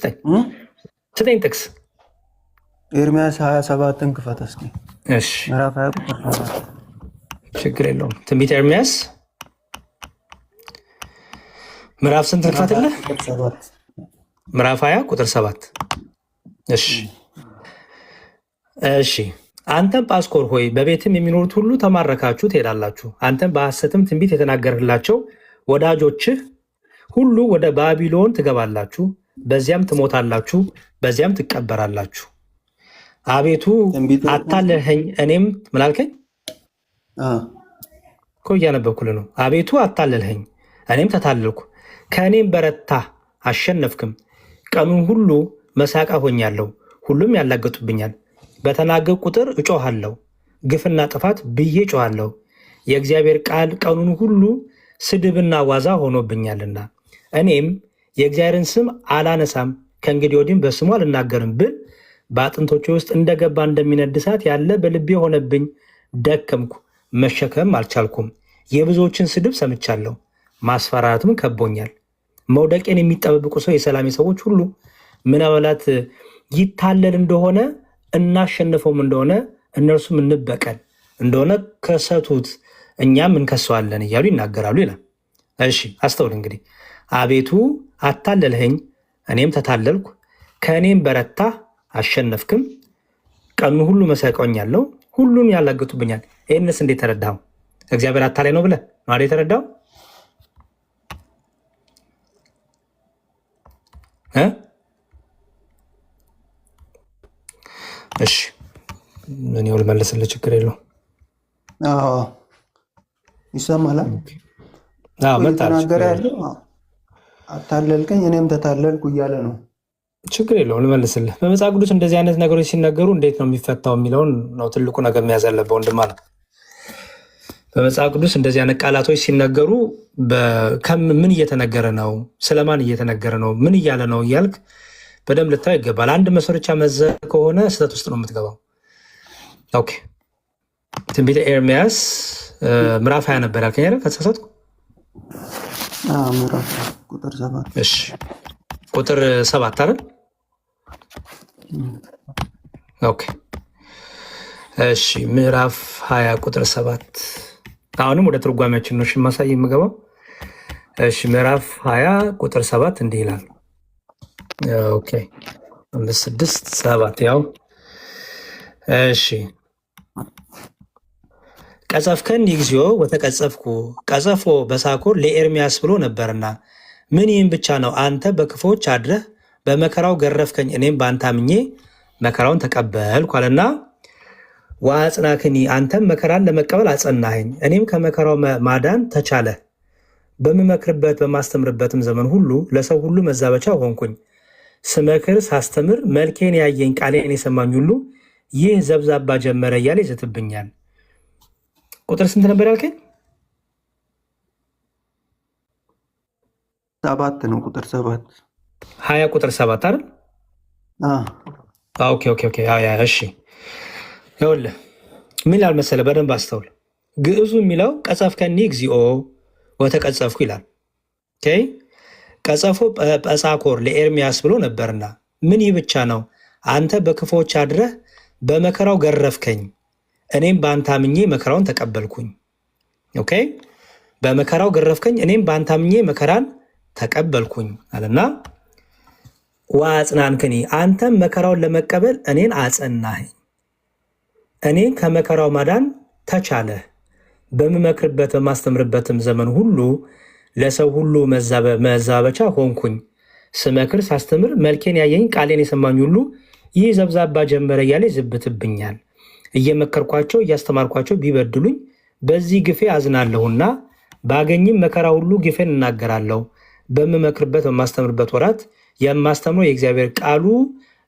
ስጠኝ ጥቅስ። ኤርሚያስ 27ን ክፈት እስኪ። እሺ ምዕራፍ 20 ቁጥር 7 ችግር የለውም። ትንቢተ ኤርሚያስ ምዕራፍ ስንት ክፈትልህ? ምዕራፍ 20 ቁጥር 7 እሺ አንተም ጳስኮር ሆይ በቤትም የሚኖሩት ሁሉ ተማረካችሁ ትሄዳላችሁ። አንተም በሐሰትም ትንቢት የተናገርላቸው ወዳጆችህ ሁሉ ወደ ባቢሎን ትገባላችሁ፣ በዚያም ትሞታላችሁ፣ በዚያም ትቀበራላችሁ። አቤቱ አታለልኸኝ፣ እኔም ምን አልከኝ እኮ እያነበብኩልህ ነው። አቤቱ አታለልኸኝ፣ እኔም ተታለልኩ፣ ከእኔም በረታ አሸነፍክም። ቀኑን ሁሉ መሳቃ ሆኛለሁ፣ ሁሉም ያላገጡብኛል። በተናገር ቁጥር እጮሃለሁ፣ ግፍና ጥፋት ብዬ እጮሃለሁ። የእግዚአብሔር ቃል ቀኑን ሁሉ ስድብና ዋዛ ሆኖብኛልና እኔም የእግዚአብሔርን ስም አላነሳም፣ ከእንግዲህ ወዲህም በስሙ አልናገርም ብል በአጥንቶቼ ውስጥ እንደገባ እንደሚነድ እሳት ያለ በልቤ ሆነብኝ። ደከምኩ፣ መሸከም አልቻልኩም። የብዙዎችን ስድብ ሰምቻለሁ፣ ማስፈራራትም ከቦኛል። መውደቄን የሚጠባበቁ ሰው የሰላሜ ሰዎች ሁሉ ምናልባት ይታለል እንደሆነ እናሸንፈውም እንደሆነ እነርሱም እንበቀል እንደሆነ ከሰቱት፣ እኛም እንከሰዋለን እያሉ ይናገራሉ ይላል። እሺ አስተውል እንግዲህ። አቤቱ አታለልኸኝ፣ እኔም ተታለልኩ፣ ከእኔም በረታ አሸነፍክም። ቀኑ ሁሉ መሰቀኛለሁ፣ ሁሉን ያላገጡብኛል። ይህንስ እንዴት ተረዳኸው? እግዚአብሔር አታላይ ነው ብለህ ነው የተረዳው? እሺ እኔው ልመልስልህ፣ ችግር የለውም። ይሰማል። ተናገረ ያለው አታለልከኝ እኔም ተታለልኩ እያለ ነው። ችግር የለውም፣ ልመልስልህ። በመጽሐፍ ቅዱስ እንደዚህ አይነት ነገሮች ሲነገሩ እንዴት ነው የሚፈታው የሚለውን ነው ትልቁ ነገር መያዝ ያለብህ ወንድም አለ። በመጽሐፍ ቅዱስ እንደዚህ አይነት ቃላቶች ሲነገሩ ምን እየተነገረ ነው፣ ስለማን እየተነገረ ነው፣ ምን እያለ ነው እያልክ በደንብ ልታየው ይገባል። አንድ መስመር ብቻ መዘህ ከሆነ ስህተት ውስጥ ነው የምትገባው። ኦኬ ትንቢተ ኤርምያስ ምዕራፍ 20 ነበር ያልከኝ አይደል? ከተሳሳትኩ ምዕራፍ ቁጥር 7። እሺ ቁጥር 7 አይደል? ኦኬ እሺ ምዕራፍ 20 ቁጥር 7። አሁንም ወደ ትርጓሜያችን ነው ማሳይ የምገባው። እሺ ምዕራፍ 20 ቁጥር 7 እንዲህ ይላል። ኦኬ 5 6 7 ያው እሺ ቀጸፍከን እግዚኦ ወተቀጸፍኩ ቀጸፎ በሳኮር ለኤርምያስ ብሎ ነበርና ምን ይህም ብቻ ነው? አንተ በክፎች አድረህ በመከራው ገረፍከኝ፣ እኔም በአንተ አምኜ መከራውን ተቀበልኩ አለና ወአጽናክኒ አንተም መከራን ለመቀበል አጸናኸኝ፣ እኔም ከመከራው ማዳን ተቻለ። በምመክርበት በማስተምርበትም ዘመን ሁሉ ለሰው ሁሉ መዛበቻ ሆንኩኝ። ስመክር ሳስተምር መልኬን ያየኝ ቃሌን የሰማኝ ሁሉ ይህ ዘብዛባ ጀመረ እያለ ይዘትብኛል። ቁጥር ስንት ነበር ያልከኝ? 7 ነው። ቁጥር 7 20 ቁጥር 7 አይደል? ኦኬ ኦኬ ኦኬ። እሺ ይኸውልህ ምን ይላል መሰለህ፣ በደንብ አስተውል። ግዕዙ የሚለው ቀጸፍከኒ እግዚኦ ወተቀጸፍኩ ይላል። ኦኬ ቀጸፎ ጰሳኮር ለኤርምያስ ብሎ ነበርና ምን ይህ ብቻ ነው? አንተ በክፎች አድረህ በመከራው ገረፍከኝ፣ እኔም በአንተ አምኜ መከራውን ተቀበልኩኝ። ኦኬ በመከራው ገረፍከኝ፣ እኔም በአንተ አምኜ መከራን ተቀበልኩኝ አለና ወአጽናንክኒ አንተም መከራውን ለመቀበል እኔን አጸናኸኝ፣ እኔን ከመከራው ማዳን ተቻለህ። በምመክርበት በማስተምርበትም ዘመን ሁሉ ለሰው ሁሉ መዛበቻ ሆንኩኝ። ስመክር ሳስተምር መልኬን ያየኝ ቃሌን የሰማኝ ሁሉ ይህ ዘብዛባ ጀመረ እያለ ይዝብትብኛል። እየመከርኳቸው እያስተማርኳቸው ቢበድሉኝ በዚህ ግፌ አዝናለሁና ባገኝም መከራ ሁሉ ግፌን እናገራለሁ። በምመክርበት በማስተምርበት ወራት የማስተምረው የእግዚአብሔር ቃሉ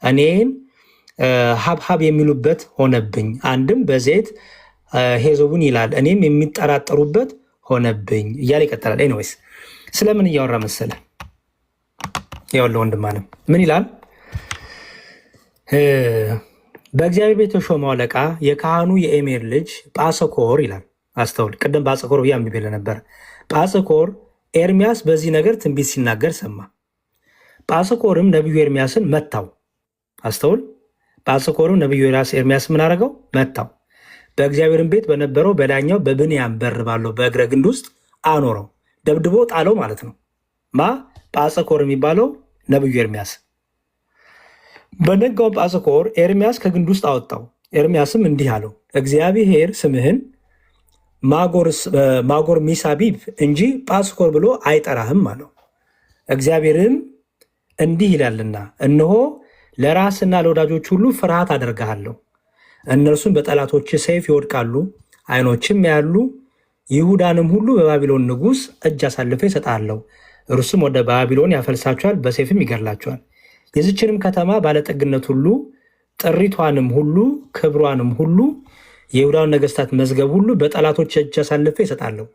እኔን ሀብሀብ የሚሉበት ሆነብኝ። አንድም በዘይት ሄዞቡን ይላል እኔም የሚጠራጠሩበት ሆነብኝ እያለ ይቀጥላል። ኤኒዌይስ ስለምን እያወራ መሰለ? ያውለው ወንድም አለም ምን ይላል? በእግዚአብሔር ቤት የተሾመው አለቃ የካህኑ የኤሜር ልጅ ጳሰኮር ይላል። አስተውል። ቅድም ጳሰኮር ብዬ አንብቤ ነበር። ጳሰኮር ኤርምያስ በዚህ ነገር ትንቢት ሲናገር ሰማ። ጳሰኮርም ነቢዩ ኤርምያስን መታው። አስተውል። ጳሰኮርም ነቢዩ ኤርምያስ ምን አደረገው? መታው። በእግዚአብሔርን ቤት በነበረው በላይኛው በብንያም በር ባለው በእግረ ግንድ ውስጥ አኖረው፣ ደብድቦ ጣለው ማለት ነው። ጳሰኮር የሚባለው ነቢዩ ኤርምያስ። በነጋውም ጳሰኮር ኤርምያስ ከግንድ ውስጥ አወጣው። ኤርምያስም እንዲህ አለው፣ እግዚአብሔር ስምህን ማጎር ሚሳቢብ እንጂ ጳሰኮር ብሎ አይጠራህም አለው። እግዚአብሔርም እንዲህ ይላልና እነሆ ለራስና ለወዳጆች ሁሉ ፍርሃት አደርግሃለሁ፣ እነርሱም በጠላቶች ሰይፍ ይወድቃሉ፣ ዓይኖችም ያሉ ይሁዳንም ሁሉ በባቢሎን ንጉሥ እጅ አሳልፈ ይሰጣለሁ፣ እርሱም ወደ ባቢሎን ያፈልሳቸዋል፣ በሰይፍም ይገድላቸዋል። የዚችንም ከተማ ባለጠግነት ሁሉ ጥሪቷንም ሁሉ ክብሯንም ሁሉ የይሁዳን ነገስታት መዝገብ ሁሉ በጠላቶች እጅ አሳልፈ ይሰጣለሁ፣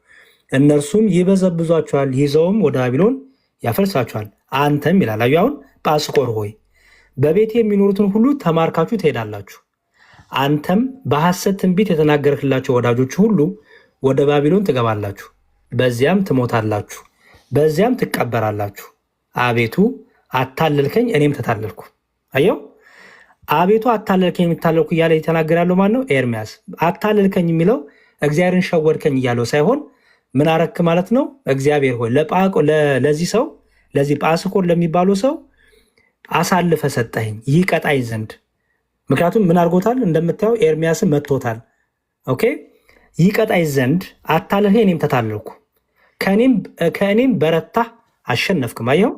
እነርሱም ይበዘብዟቸዋል፣ ይዘውም ወደ ባቢሎን ያፈልሳቸዋል። አንተም ይላል አሁን ጳሰኮር ሆይ በቤት የሚኖሩትን ሁሉ ተማርካችሁ ትሄዳላችሁ። አንተም በሐሰት ትንቢት የተናገርክላቸው ወዳጆች ሁሉ ወደ ባቢሎን ትገባላችሁ፣ በዚያም ትሞታላችሁ፣ በዚያም ትቀበራላችሁ። አቤቱ አታለልከኝ፣ እኔም ተታለልኩ። አየው፣ አቤቱ አታለልከኝ የሚታለልኩ እያለ የተናገር ያለው ማን ነው? ኤርምያስ። አታለልከኝ የሚለው እግዚአብሔርን ሸወድከኝ እያለው ሳይሆን ምን አረክ ማለት ነው? እግዚአብሔር ሆይ ለዚህ ሰው ለዚህ ጳሰኮር ለሚባለው ሰው አሳልፈ ሰጠኸኝ ይቀጣኝ ዘንድ። ምክንያቱም ምን አድርጎታል? እንደምታየው ኤርምያስን መጥቶታል። ኦኬ፣ ይቀጣኝ ዘንድ አታለልከኝ፣ እኔም ተታለልኩ፣ ከእኔም በረታ አሸነፍክም። አየው፣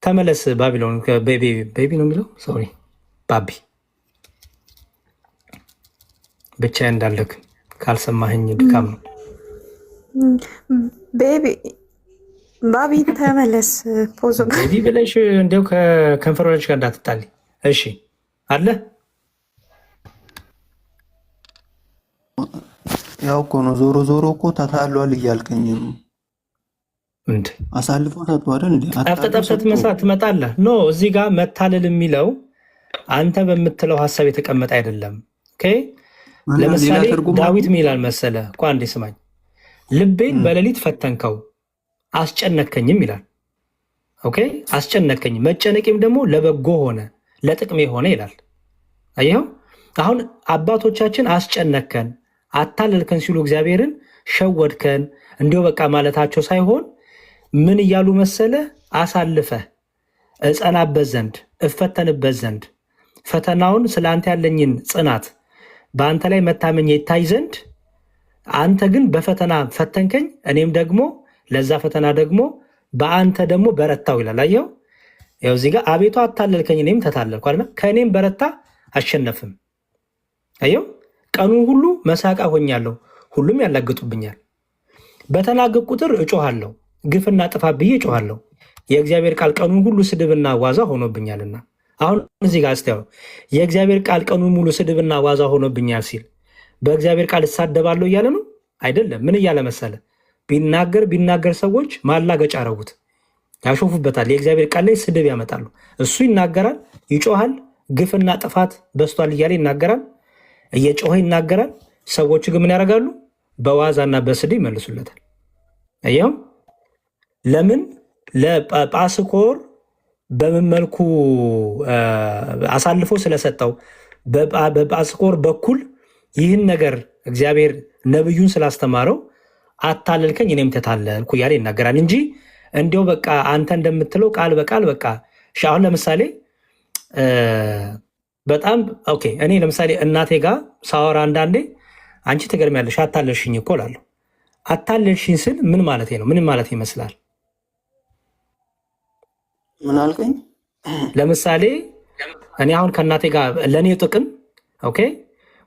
ተመለስ ባቢሎን። ቤቢ ነው የሚለው ሶሪ፣ ባቢ ብቻ እንዳለክ ካልሰማኸኝ ድካም ነው። ባቢ ተመለስ። ፖዞ ቤቢ ብለሽ እንዲያው ከከንፈሮች ጋር እንዳትጣል እሺ። አለ ያው እኮ ነው። ዞሮ ዞሮ እኮ ተታሏል እያልከኝ ነው። እንዴ አሳልፎ ሰጥቷል እንዴ? ጠፍተህ ትመጣለህ። ኖ እዚህ ጋር መታለል የሚለው አንተ በምትለው ሀሳብ የተቀመጠ አይደለም። ኦኬ ለምሳሌ ዳዊት ምን ይላል መሰለ? እኮ አንዴ ስማኝ። ልቤን በሌሊት ፈተንከው አስጨነከኝም ይላል። ኦኬ አስጨነከኝ፣ መጨነቄም ደግሞ ለበጎ ሆነ ለጥቅሜ ሆነ ይላል። አየኸው? አሁን አባቶቻችን አስጨነከን አታለልከን ሲሉ እግዚአብሔርን ሸወድከን እንዲሁ በቃ ማለታቸው ሳይሆን ምን እያሉ መሰለ? አሳልፈህ እጸናበት ዘንድ እፈተንበት ዘንድ ፈተናውን ስለ አንተ ያለኝን ጽናት በአንተ ላይ መታመኝ ይታይ ዘንድ አንተ ግን በፈተና ፈተንከኝ፣ እኔም ደግሞ ለዛ ፈተና ደግሞ በአንተ ደግሞ በረታው ይላል። አየኸው? ያው እዚህ ጋር አቤቱ አታለልከኝ እኔም ተታለልኩ አይደል? ከእኔም በረታ አሸነፍም። አየኸው? ቀኑን ሁሉ መሳቃ ሆኛለሁ፣ ሁሉም ያላግጡብኛል። በተናገር ቁጥር እጮሃለሁ፣ ግፍና ጥፋት ብዬ እጮሃለሁ። የእግዚአብሔር ቃል ቀኑን ሁሉ ስድብና ዋዛ ሆኖብኛልና። አሁን እዚህ ጋር እስቲ የእግዚአብሔር ቃል ቀኑን ሙሉ ስድብና ዋዛ ሆኖብኛል ሲል በእግዚአብሔር ቃል እሳደባለሁ እያለ ነው አይደለም። ምን እያለ መሰለ? ቢናገር ሰዎች ማላገጫ አረጉት፣ ያሾፉበታል። የእግዚአብሔር ቃል ላይ ስድብ ያመጣሉ። እሱ ይናገራል፣ ይጮሃል፣ ግፍና ጥፋት በስቷል እያለ ይናገራል፣ እየጮኸ ይናገራል። ሰዎች ግን ምን ያደርጋሉ? በዋዛና በስድብ ይመልሱለታል። አየኸው? ለምን ለጳስኮር በምን መልኩ አሳልፎ ስለሰጠው በጳስኮር በኩል ይህን ነገር እግዚአብሔር ነብዩን ስላስተማረው አታለልከኝ እኔም ተታለልኩ እያለ ይናገራል እንጂ እንዲያው በቃ አንተ እንደምትለው ቃል በቃል በቃ አሁን ለምሳሌ በጣም ኦኬ፣ እኔ ለምሳሌ እናቴ ጋር ሳወራ አንዳንዴ አንቺ ትገርሚያለሽ አታለልሽኝ እኮ እላለሁ። አታለልሽኝ ስል ምን ማለት ነው? ምን ማለት ይመስላል? ምን አልከኝ? ለምሳሌ እኔ አሁን ከእናቴ ጋር ለእኔ ጥቅም ኦኬ፣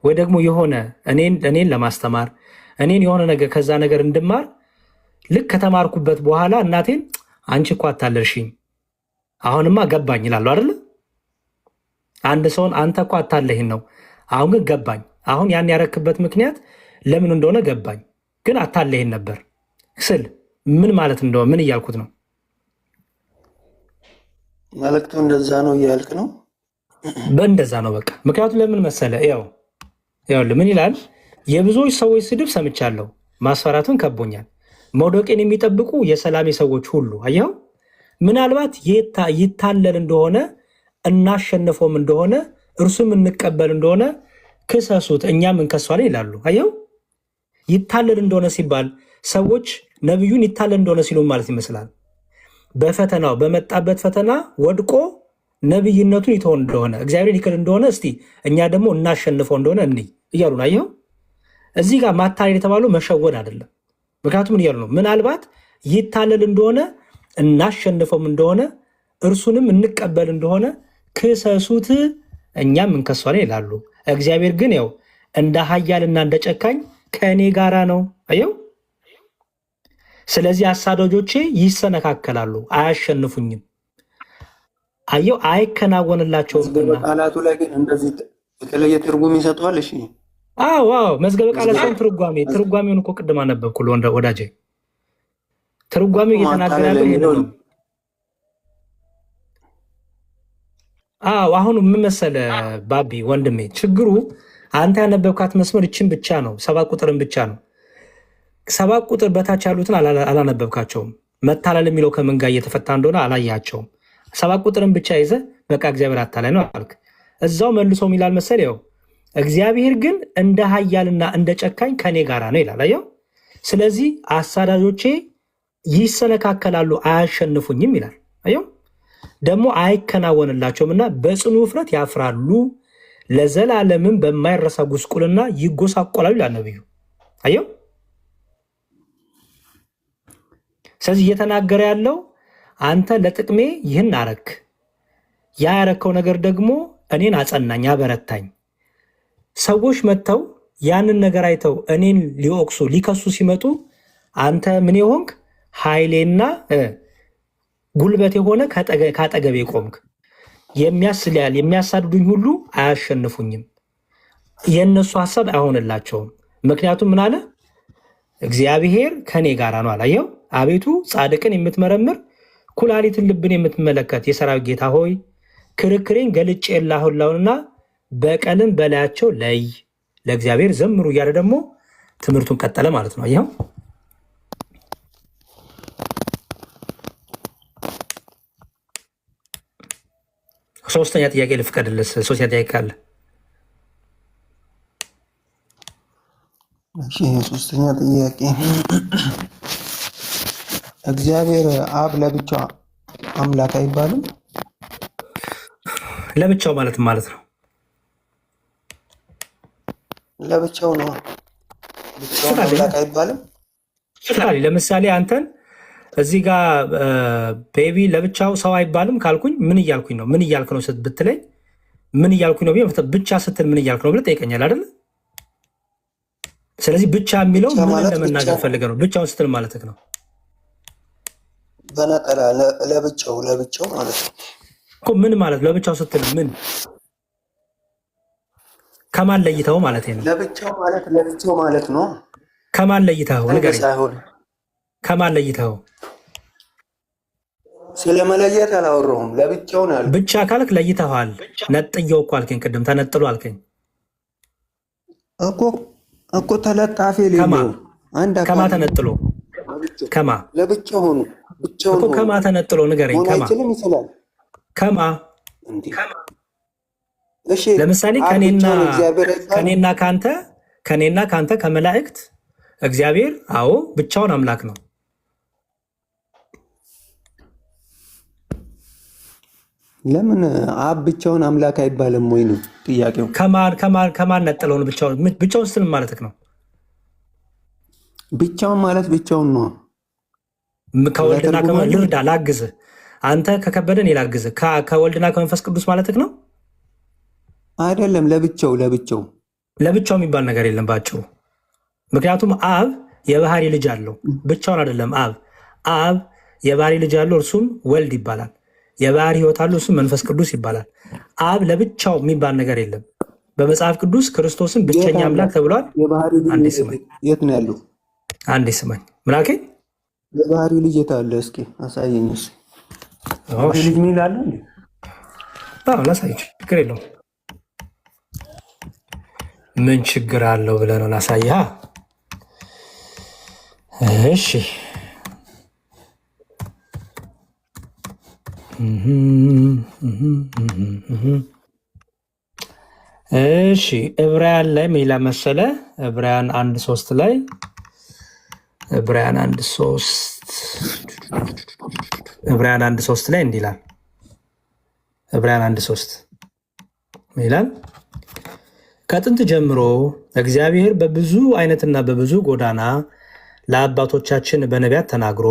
ወይ ደግሞ የሆነ እኔን ለማስተማር እኔን የሆነ ነገር ከዛ ነገር እንድማር ልክ ከተማርኩበት በኋላ እናቴን አንቺ እኮ አታለልሽኝ አሁንማ ገባኝ ይላሉ አይደለ? አንድ ሰውን አንተ እኮ አታለህን ነው፣ አሁን ግን ገባኝ። አሁን ያን ያረክበት ምክንያት ለምን እንደሆነ ገባኝ፣ ግን አታለህን ነበር ስል ምን ማለት እንደሆነ ምን እያልኩት ነው? መልእክቱ እንደዛ ነው እያልክ ነው? በእንደዛ ነው በቃ። ምክንያቱም ለምን መሰለ? ያው ምን ይላል? የብዙዎች ሰዎች ስድብ ሰምቻለሁ፣ ማስፈራቱን ከቦኛል። መውደቄን የሚጠብቁ የሰላሜ ሰዎች ሁሉ አየኸው፣ ምናልባት ይታለል እንደሆነ እናሸንፈውም እንደሆነ እርሱም እንቀበል እንደሆነ ክሰሱት እኛም እንከሷለን ይላሉ። አየኸው፣ ይታለል እንደሆነ ሲባል ሰዎች ነቢዩን ይታለል እንደሆነ ሲሉ ማለት ይመስላል። በፈተናው በመጣበት ፈተና ወድቆ ነቢይነቱን ይተው እንደሆነ እግዚአብሔርን ይክል እንደሆነ እስቲ እኛ ደግሞ እናሸንፈው እንደሆነ እንይ እያሉ ነው። አየኸው፣ እዚህ ጋር ማታለል የተባለው መሸወድ አይደለም። ምክንያቱም ምን እያሉ ነው? ምናልባት ይታለል እንደሆነ እናሸንፈውም እንደሆነ እርሱንም እንቀበል እንደሆነ ክሰሱት እኛም እንከሷለን ይላሉ። እግዚአብሔር ግን ያው እንደ ኃያልና እንደ ጨካኝ ከእኔ ጋራ ነው። አየው፣ ስለዚህ አሳዳጆቼ ይሰነካከላሉ፣ አያሸንፉኝም። አየው፣ አይከናወንላቸውም። ቃላቱ ላይ ግን እንደዚህ የተለየ ትርጉም ይሰጠዋል። እሺ፣ አዎ፣ መዝገበ ቃላቸውን ትርጓሜውን እኮ ቅድም አነበብኩልህ ወዳጄ። ትርጓሜው እየተናገረ ያለው ይሄ ነው። አዎ፣ አሁን ምን መሰለህ ባቢ ወንድሜ፣ ችግሩ አንተ ያነበብካት መስመር ይችን ብቻ ነው፣ 7 ቁጥርን ብቻ ነው። 7 ቁጥር በታች ያሉትን አላነበብካቸውም። መታለል የሚለው ከምን ጋር እየተፈታ እንደሆነ አላያቸውም። 7 ቁጥርን ብቻ ይዘህ በቃ እግዚአብሔር አታላይ ነው አልክ። እዛው መልሶ ይላል መሰለህ፣ ያው እግዚአብሔር ግን እንደ ኃያልና እንደ ጨካኝ ከኔ ጋራ ነው ይላል። አየው፣ ስለዚህ አሳዳጆቼ ይሰነካከላሉ፣ አያሸንፉኝም ይላል። አየው፣ ደግሞ አይከናወንላቸውም እና በጽኑ ውፍረት ያፍራሉ፣ ለዘላለምም በማይረሳ ጉስቁልና ይጎሳቆላሉ ይላል ነብዩ። አየው፣ ስለዚህ እየተናገረ ያለው አንተ ለጥቅሜ ይህን አረክ፣ ያ ያረከው ነገር ደግሞ እኔን አጸናኝ፣ አበረታኝ። ሰዎች መጥተው ያንን ነገር አይተው እኔን ሊወቅሱ ሊከሱ ሲመጡ አንተ ምን የሆንክ ኃይሌና ጉልበት የሆነ ካጠገቤ ቆምክ። የሚያስልያል የሚያሳድዱኝ ሁሉ አያሸንፉኝም፣ የእነሱ ሀሳብ አይሆንላቸውም። ምክንያቱም ምን አለ? እግዚአብሔር ከኔ ጋር ነው አላየው። አቤቱ ጻድቅን የምትመረምር ኩላሊትን ልብን የምትመለከት የሰራዊት ጌታ ሆይ ክርክሬን ገልጬ የላሁላውንና በቀልም በላያቸው ለይ። ለእግዚአብሔር ዘምሩ እያለ ደግሞ ትምህርቱን ቀጠለ ማለት ነው። ይኸው ሶስተኛ ጥያቄ ልፍቀድልስ። ሶስተኛ ጥያቄ ካለ ሶስተኛ ጥያቄ እግዚአብሔር አብ ለብቻው አምላክ አይባልም? ለብቻው ማለት ነው። ለብቻው ነው። ብቻውን አምላክ አይባልም። ለምሳሌ አንተን እዚህ ጋር ቤቢ ለብቻው ሰው አይባልም ካልኩኝ ምን እያልኩኝ ነው? ምን እያልክ ነው ብትለኝ ምን እያልኩኝ ነው? ብቻ ስትል ምን እያልክ ነው ብለህ ጠይቀኛል አይደለ? ስለዚህ ብቻ የሚለው ምን ለመናገር ፈልገህ ነው? ብቻውን ስትል ማለት ነው በነጠላ ለብቻው ማለት ነው እኮ። ምን ማለት ለብቻው ስትል ምን ከማን ለይተው ማለት ነው? ለብቻው ማለት ነው። ከማን ለይተው ንገረኝ። ከማን ለይተው? ስለመለየት አላወራሁም። ለብቻው ነው ያልኩት። ብቻ ካልክ ለይተዋል። ነጥየው እኮ አልከኝ ቅድም። ተነጥሎ አልከኝ እኮ ተለጣፊ የሌለው አንድ ከማ ተነጥሎ ከማ ለብቻው ሆኖ ብቻውን እኮ ከማ ተነጥሎ ንገረኝ። ይችላል ከማ እሺ፣ ለምሳሌ ከኔና ካንተ ከመላእክት እግዚአብሔር አዎ ብቻውን አምላክ ነው። ለምን አብ ብቻውን አምላክ አይባልም ወይ ነው ጥያቄው። ከማን ነጥለው ነው ብቻውን ስትል ማለት ነው? ብቻውን ማለት ብቻውን ነው። ከወልድና ልርዳ ላግዝህ፣ አንተ ከከበደ እኔ ላግዝህ። ከወልድና ከመንፈስ ቅዱስ ማለት ነው አይደለም። ለብቻው የሚባል ነገር የለም ባጭሩ። ምክንያቱም አብ የባህሪ ልጅ አለው፣ ብቻውን አይደለም። አብ የባህሪ ልጅ አለው፣ እርሱም ወልድ ይባላል። የባህሪ ሕይወት አለው፣ እርሱም መንፈስ ቅዱስ ይባላል። አብ ለብቻው የሚባል ነገር የለም። በመጽሐፍ ቅዱስ ክርስቶስን ብቸኛ አምላክ ተብሏል። አንዴ ስማኝ፣ የት ነው ያለው? አንዴ ስማኝ። ምላኬ የባህሪ ልጅ የት አለ? እስኪ አሳየኝ። ልጅ ምን ይላል? ላሳይ፣ ችግር የለውም። ምን ችግር አለው ብለህ ነው? ላሳይሃ። እሺ እሺ ዕብራውያን ላይ ምን ይላል መሰለ? ዕብራውያን 1:3 ላይ ዕብራውያን 1:3 ላይ እንዲህ ይላል። ዕብራውያን 1:3 ምን ይላል? ከጥንት ጀምሮ እግዚአብሔር በብዙ አይነትና በብዙ ጎዳና ለአባቶቻችን በነቢያት ተናግሮ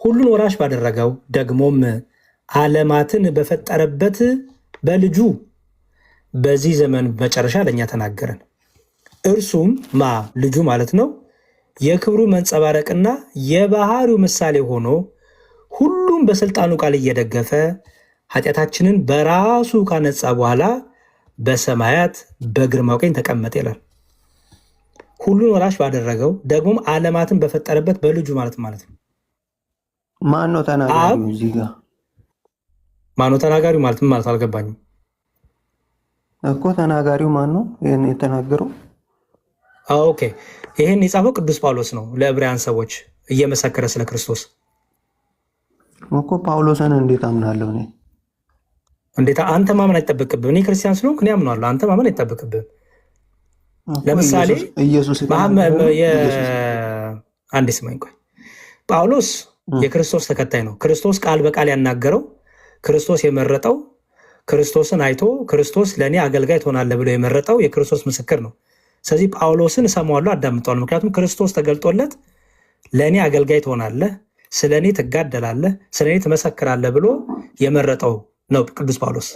ሁሉን ወራሽ ባደረገው ደግሞም ዓለማትን በፈጠረበት በልጁ በዚህ ዘመን መጨረሻ ለእኛ ተናገረን። እርሱም ልጁ ማለት ነው የክብሩ መንጸባረቅና የባህሪው ምሳሌ ሆኖ ሁሉም በስልጣኑ ቃል እየደገፈ ኃጢአታችንን በራሱ ካነጻ በኋላ በሰማያት በግርማው ቀኝ ተቀመጠ ይላል። ሁሉን ወራሽ ባደረገው ደግሞም ዓለማትን በፈጠረበት በልጁ ማለት ነው። ማን ነው ተናጋሪው? እዚህ ጋር ማን ነው ተናጋሪው ማለት ምን ማለት አልገባኝም እኮ። ተናጋሪው ማን ነው? ይሄን የተናገረው? ኦኬ፣ ይሄን የጻፈው ቅዱስ ጳውሎስ ነው ለዕብራውያን ሰዎች እየመሰከረ ስለ ክርስቶስ እኮ። ጳውሎስን እንዴት አምናለሁ እኔ? እንዴት አንተ ማመን አይጠበቅብህም። እኔ ክርስቲያን ስለሆንኩ እኔ አምናለሁ፣ አንተ ማመን አይጠበቅብህም። ለምሳሌ አንዴ ስማኝ ቆይ። ጳውሎስ የክርስቶስ ተከታይ ነው። ክርስቶስ ቃል በቃል ያናገረው፣ ክርስቶስ የመረጠው፣ ክርስቶስን አይቶ ክርስቶስ ለእኔ አገልጋይ ትሆናለህ ብሎ የመረጠው የክርስቶስ ምስክር ነው። ስለዚህ ጳውሎስን እሰማዋለሁ፣ አዳምጠዋለሁ። ምክንያቱም ክርስቶስ ተገልጦለት ለእኔ አገልጋይ ትሆናለህ፣ ስለ እኔ ትጋደላለህ፣ ስለ እኔ ትመሰክራለህ ብሎ የመረጠው ነው ቅዱስ ጳውሎስ።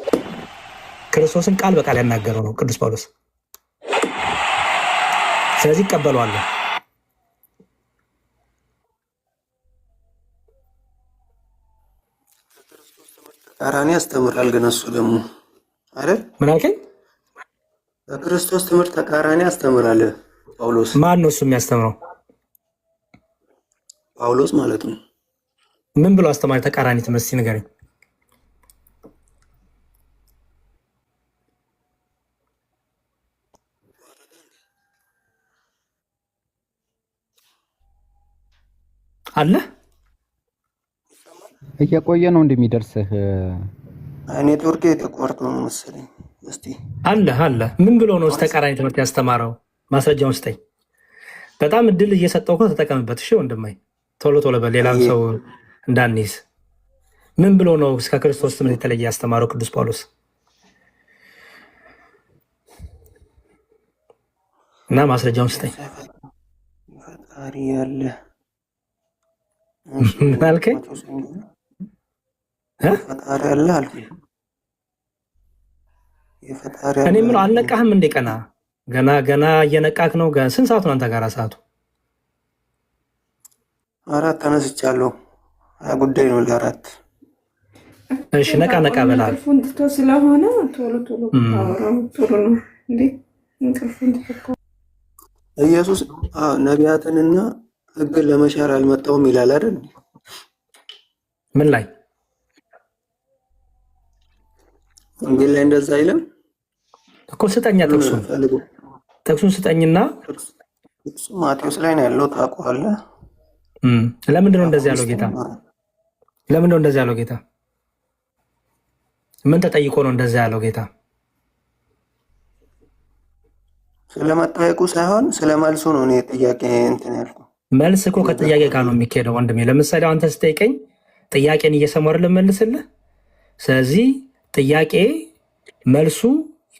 ክርስቶስን ቃል በቃል ያናገረው ነው ቅዱስ ጳውሎስ። ስለዚህ ይቀበለዋለሁ። ተቃራኒ ያስተምራል ግን እሱ ደግሞ አይደል? ምን አልከኝ? በክርስቶስ ትምህርት ተቃራኒ ያስተምራል ጳውሎስ። ማን ነው እሱ የሚያስተምረው? ጳውሎስ ማለት ነው። ምን ብሎ አስተማሪ? ተቃራኒ ትምህርት ሲነገረኝ አለ እየቆየ ነው እንደሚደርስህ። ኔትወርክ የተቋርጦ ነው መሰለኝ። እስቲ አለ ምን ብሎ ነው ተቃራኒ ትምህርት ያስተማረው? ማስረጃውን ስጠኝ። በጣም እድል እየሰጠው ነው፣ ተጠቀምበት። እሺ ወንድማይ ቶሎ በሌላም ሰው እንዳንይዝ። ምን ብሎ ነው እስከ ክርስቶስ ትምህርት የተለየ ያስተማረው ቅዱስ ጳውሎስ? እና ማስረጃውን ስጠኝ። ፈጣሪ ያለ አልከኝ? ፈጣሪ ያለ አልከኝ። የፈጣሪ እኔ ምን አልነቃህም እንዴ? ገና እየነቃክ ነው። ስንት ሰዓቱ ነው አንተ ጋር ሰዓቱ? 4 ተነስቻለሁ። ጉዳይ ነው ለ4። እሺ ነቃ በላል ስለሆነ ቶሎ ነው እንዴ? ኢየሱስ ነቢያትንና ሕግን ለመሻር አልመጣሁም ይላል አይደል? ምን ላይ ወንጌል ላይ እንደዛ አይልም እኮ። ስጠኛ ጥቅሱን ስጠኝና። ማቴዎስ ላይ ነው ያለው፣ ታውቀዋለህ። ለምንድን ነው እንደዚህ ያለው ጌታ? ምን ተጠይቆ ነው እንደዚህ ያለው ጌታ? ስለመጠየቁ ሳይሆን ስለመልሱ ነው። እኔ ጥያቄ እንትን ያልኩ መልስ እኮ ከጥያቄ ጋር ነው የሚካሄደው ወንድሜ። ለምሳሌ አንተ ስጠይቀኝ ጥያቄን እየሰማሁ ልመልስልህ። ስለዚህ ጥያቄ መልሱ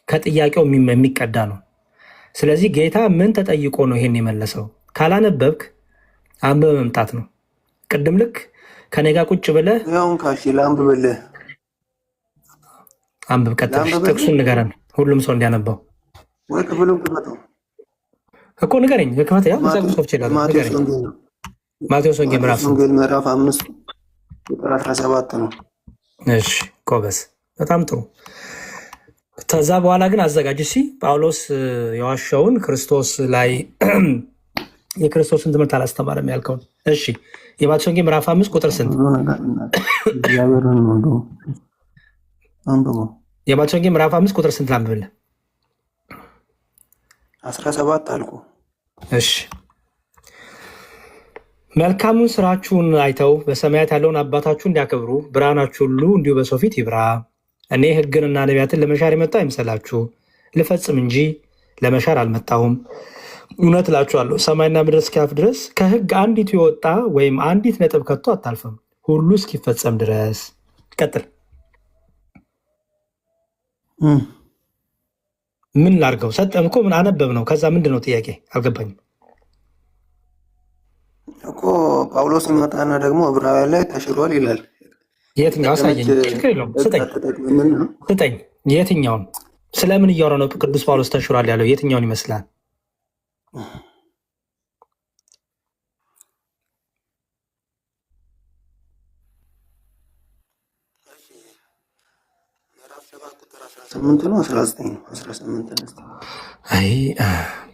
ከጥያቄው የሚቀዳ ነው። ስለዚህ ጌታ ምን ተጠይቆ ነው ይሄን የመለሰው? ካላነበብክ አንብበ መምጣት ነው። ቅድም ልክ ከኔ ጋር ቁጭ ብለህ ያውን ካሽ ላንብብልህ። አንብብ፣ ቀጥል። ጥቅሱን ንገረን፣ ሁሉም ሰው እንዲያነባው ወይ ክፍሉን ክፈተው እኮ ንገረኝ። ክፈት። ያው መጽሐፍ ጽፎ ይችላል። ማቴዎስ ወንጌል ምዕራፍ 5 ቁጥር 17 ነው። እሺ ቆበስ፣ በጣም ጥሩ። ከዛ በኋላ ግን አዘጋጅ። ጳውሎስ የዋሻውን ክርስቶስ ላይ የክርስቶስን ትምህርት አላስተማረም ያልከውን። እሺ የማቴዎስ ወንጌል ምዕራፍ 5 ቁጥር ስንት? የማቴዎስ ወንጌል ምዕራፍ 5 ቁጥር ስንት ላንብብልህ? 17 አልኩ። እሺ መልካሙን ስራችሁን አይተው በሰማያት ያለውን አባታችሁ እንዲያከብሩ ብርሃናችሁ ሁሉ እንዲሁ በሰው ፊት ይብራ። እኔ ሕግንና ነቢያትን ለመሻር የመጣሁ አይምሰላችሁ፣ ልፈጽም እንጂ ለመሻር አልመጣሁም። እውነት እላችኋለሁ ሰማይና ምድር እስኪያልፍ ድረስ ከሕግ አንዲቱ የወጣ ወይም አንዲት ነጥብ ከቶ አታልፍም፣ ሁሉ እስኪፈጸም ድረስ። ቀጥል። ምን ላድርገው? ሰጠን እኮ ምን አነበብ ነው። ከዛ ምንድን ነው ጥያቄ? አልገባኝም እኮ ጳውሎስ ይመጣና ደግሞ ዕብራውያን ላይ ተሽሯል ይላል። የትኛው? አሳየኝ። ችግር የለውም ስጠኝ። የትኛውን? ስለምን እያወራ ነው ቅዱስ ጳውሎስ ተሽሯል ያለው? የትኛውን ይመስላል? አይ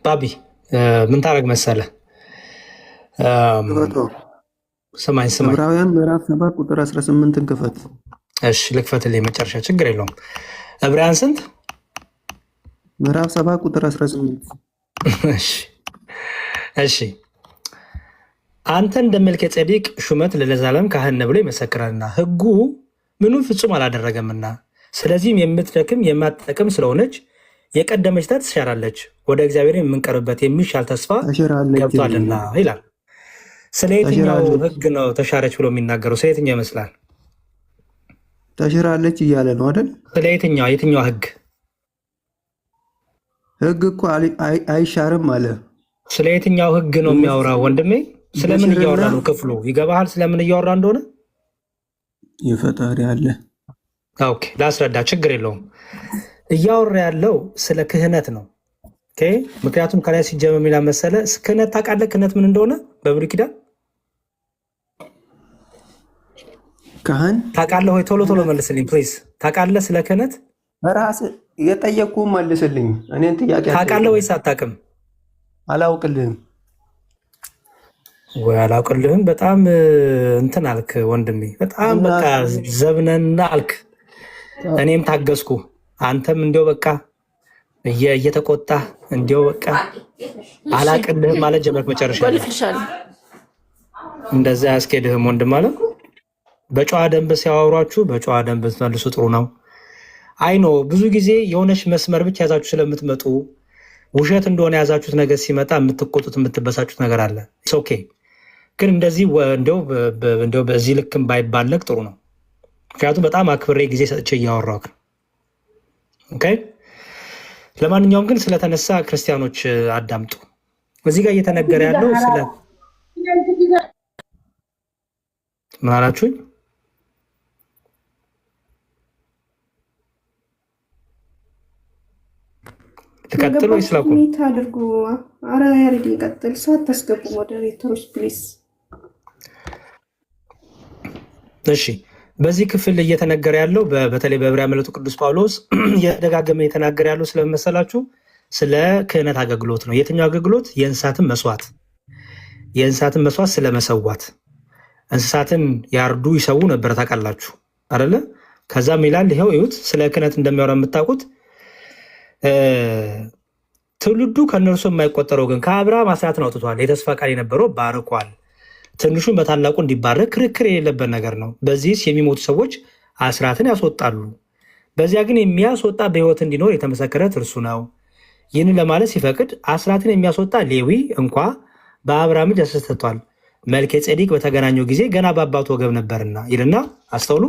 ባቢ ምን ታደርግ መሰለህ? ስማኝ ዕብራውያን ምዕራፍ 7 ቁጥር 18 ክፈት። እሺ ልክፈትልህ፣ የመጨረሻ ችግር የለውም። ዕብራውያን ስንት? ምዕራፍ 7 ቁጥር 18። እሺ አንተ እንደ መልከ ጼዴቅ ሹመት ለዘላለም ካህን ነህ ብሎ ይመሰክራልና ሕጉ ምኑን ፍጹም አላደረገምና፣ ስለዚህም የምትደክም የማትጠቅም ስለሆነች የቀደመች ትሻራለች፣ ወደ እግዚአብሔር የምንቀርብበት የሚሻል ተስፋ ገብቷልና ይላል። ስለ የትኛው ሕግ ነው ተሻረች ብሎ የሚናገረው? ስለ የትኛው ይመስላል? ተሽራለች እያለ ነው አይደል? ስለ የትኛው ሕግ? ሕግ እኮ አይሻርም አለ። ስለ የትኛው ሕግ ነው የሚያወራው ወንድሜ? ስለምን እያወራ ነው? ክፍሉ ይገባሃል? ስለምን እያወራ እንደሆነ የፈጣሪ አለ። ኦኬ ላስረዳ፣ ችግር የለውም። እያወራ ያለው ስለ ክህነት ነው። ምክንያቱም ከላይ ሲጀመር የሚላ መሰለ ክህነት ታውቃለህ? ክህነት ምን እንደሆነ በብሉይ ኪዳን ካህን ታውቃለህ ወይ? ቶሎ መልስልኝ ፕሊዝ። ታውቃለህ ስለ ክህነት? ራስህ የጠየቅኩህን መልስልኝ። እኔን ጥያቄ ታውቃለህ ወይስ አታውቅም? አላውቅልህም ወይ አላውቅልህም። በጣም እንትን አልክ ወንድሜ፣ በጣም በቃ ዘብነና አልክ። እኔም ታገዝኩ፣ አንተም እንዲያው በቃ እየተቆጣ እንዲያው በቃ አላውቅልህም ማለት ጀመርክ። መጨረሻ እንደዛ ያስኬድህም ወንድም አለ። በጨዋ ደንብ ሲያወሯችሁ በጨዋ ደንብ ትመልሱ ጥሩ ነው። አይኖ ብዙ ጊዜ የሆነች መስመር ብቻ ያዛችሁ ስለምትመጡ ውሸት እንደሆነ ያዛችሁት ነገር ሲመጣ የምትቆጡት የምትበሳጩት ነገር አለ። ኦኬ ግን እንደዚህ እንደው በዚህ ልክም ባይባለቅ ጥሩ ነው። ምክንያቱም በጣም አክብሬ ጊዜ ሰጥቼ እያወራሁ። ኦኬ ለማንኛውም ግን ስለተነሳ ክርስቲያኖች አዳምጡ። እዚህ ጋር እየተነገረ ያለው ስለ ምን አላችሁኝ? ልቀጥል ወይስ ላቁም? አድርጉ። ኧረ ያሬድ ይቀጥል። ሰው አታስገቡ ሞዴሬተሮች ፕሊዝ። እሺ በዚህ ክፍል እየተነገረ ያለው በተለይ በዕብራውያን መልእክቱ ቅዱስ ጳውሎስ እየተደጋገመ እየተናገረ ያለው ስለመሰላችሁ ስለ ክህነት አገልግሎት ነው። የትኛው አገልግሎት? የእንስሳትን መስዋዕት ስለመሰዋት። እንስሳትን ያርዱ ይሰዉ ነበር ታውቃላችሁ አይደለ? ከዛም ይላል ይኸው እዩት፣ ስለ ክህነት እንደሚያወራ የምታውቁት ትውልዱ ከእነርሱ የማይቆጠረው ግን ከአብርሃም አስራትን አውጥቷል፣ የተስፋ ቃል የነበረው ባርኳል፣ ትንሹን በታላቁ እንዲባረክ ክርክር የሌለበት ነገር ነው። በዚህስ የሚሞቱ ሰዎች አስራትን ያስወጣሉ፣ በዚያ ግን የሚያስወጣ በሕይወት እንዲኖር የተመሰከረት እርሱ ነው። ይህንን ለማለት ሲፈቅድ አስራትን የሚያስወጣ ሌዊ እንኳ በአብርሃም እጅ አስነስቷል፣ መልከ ጼዴቅ በተገናኘው ጊዜ ገና በአባቱ ወገብ ነበርና ይልና፣ አስተውሉ።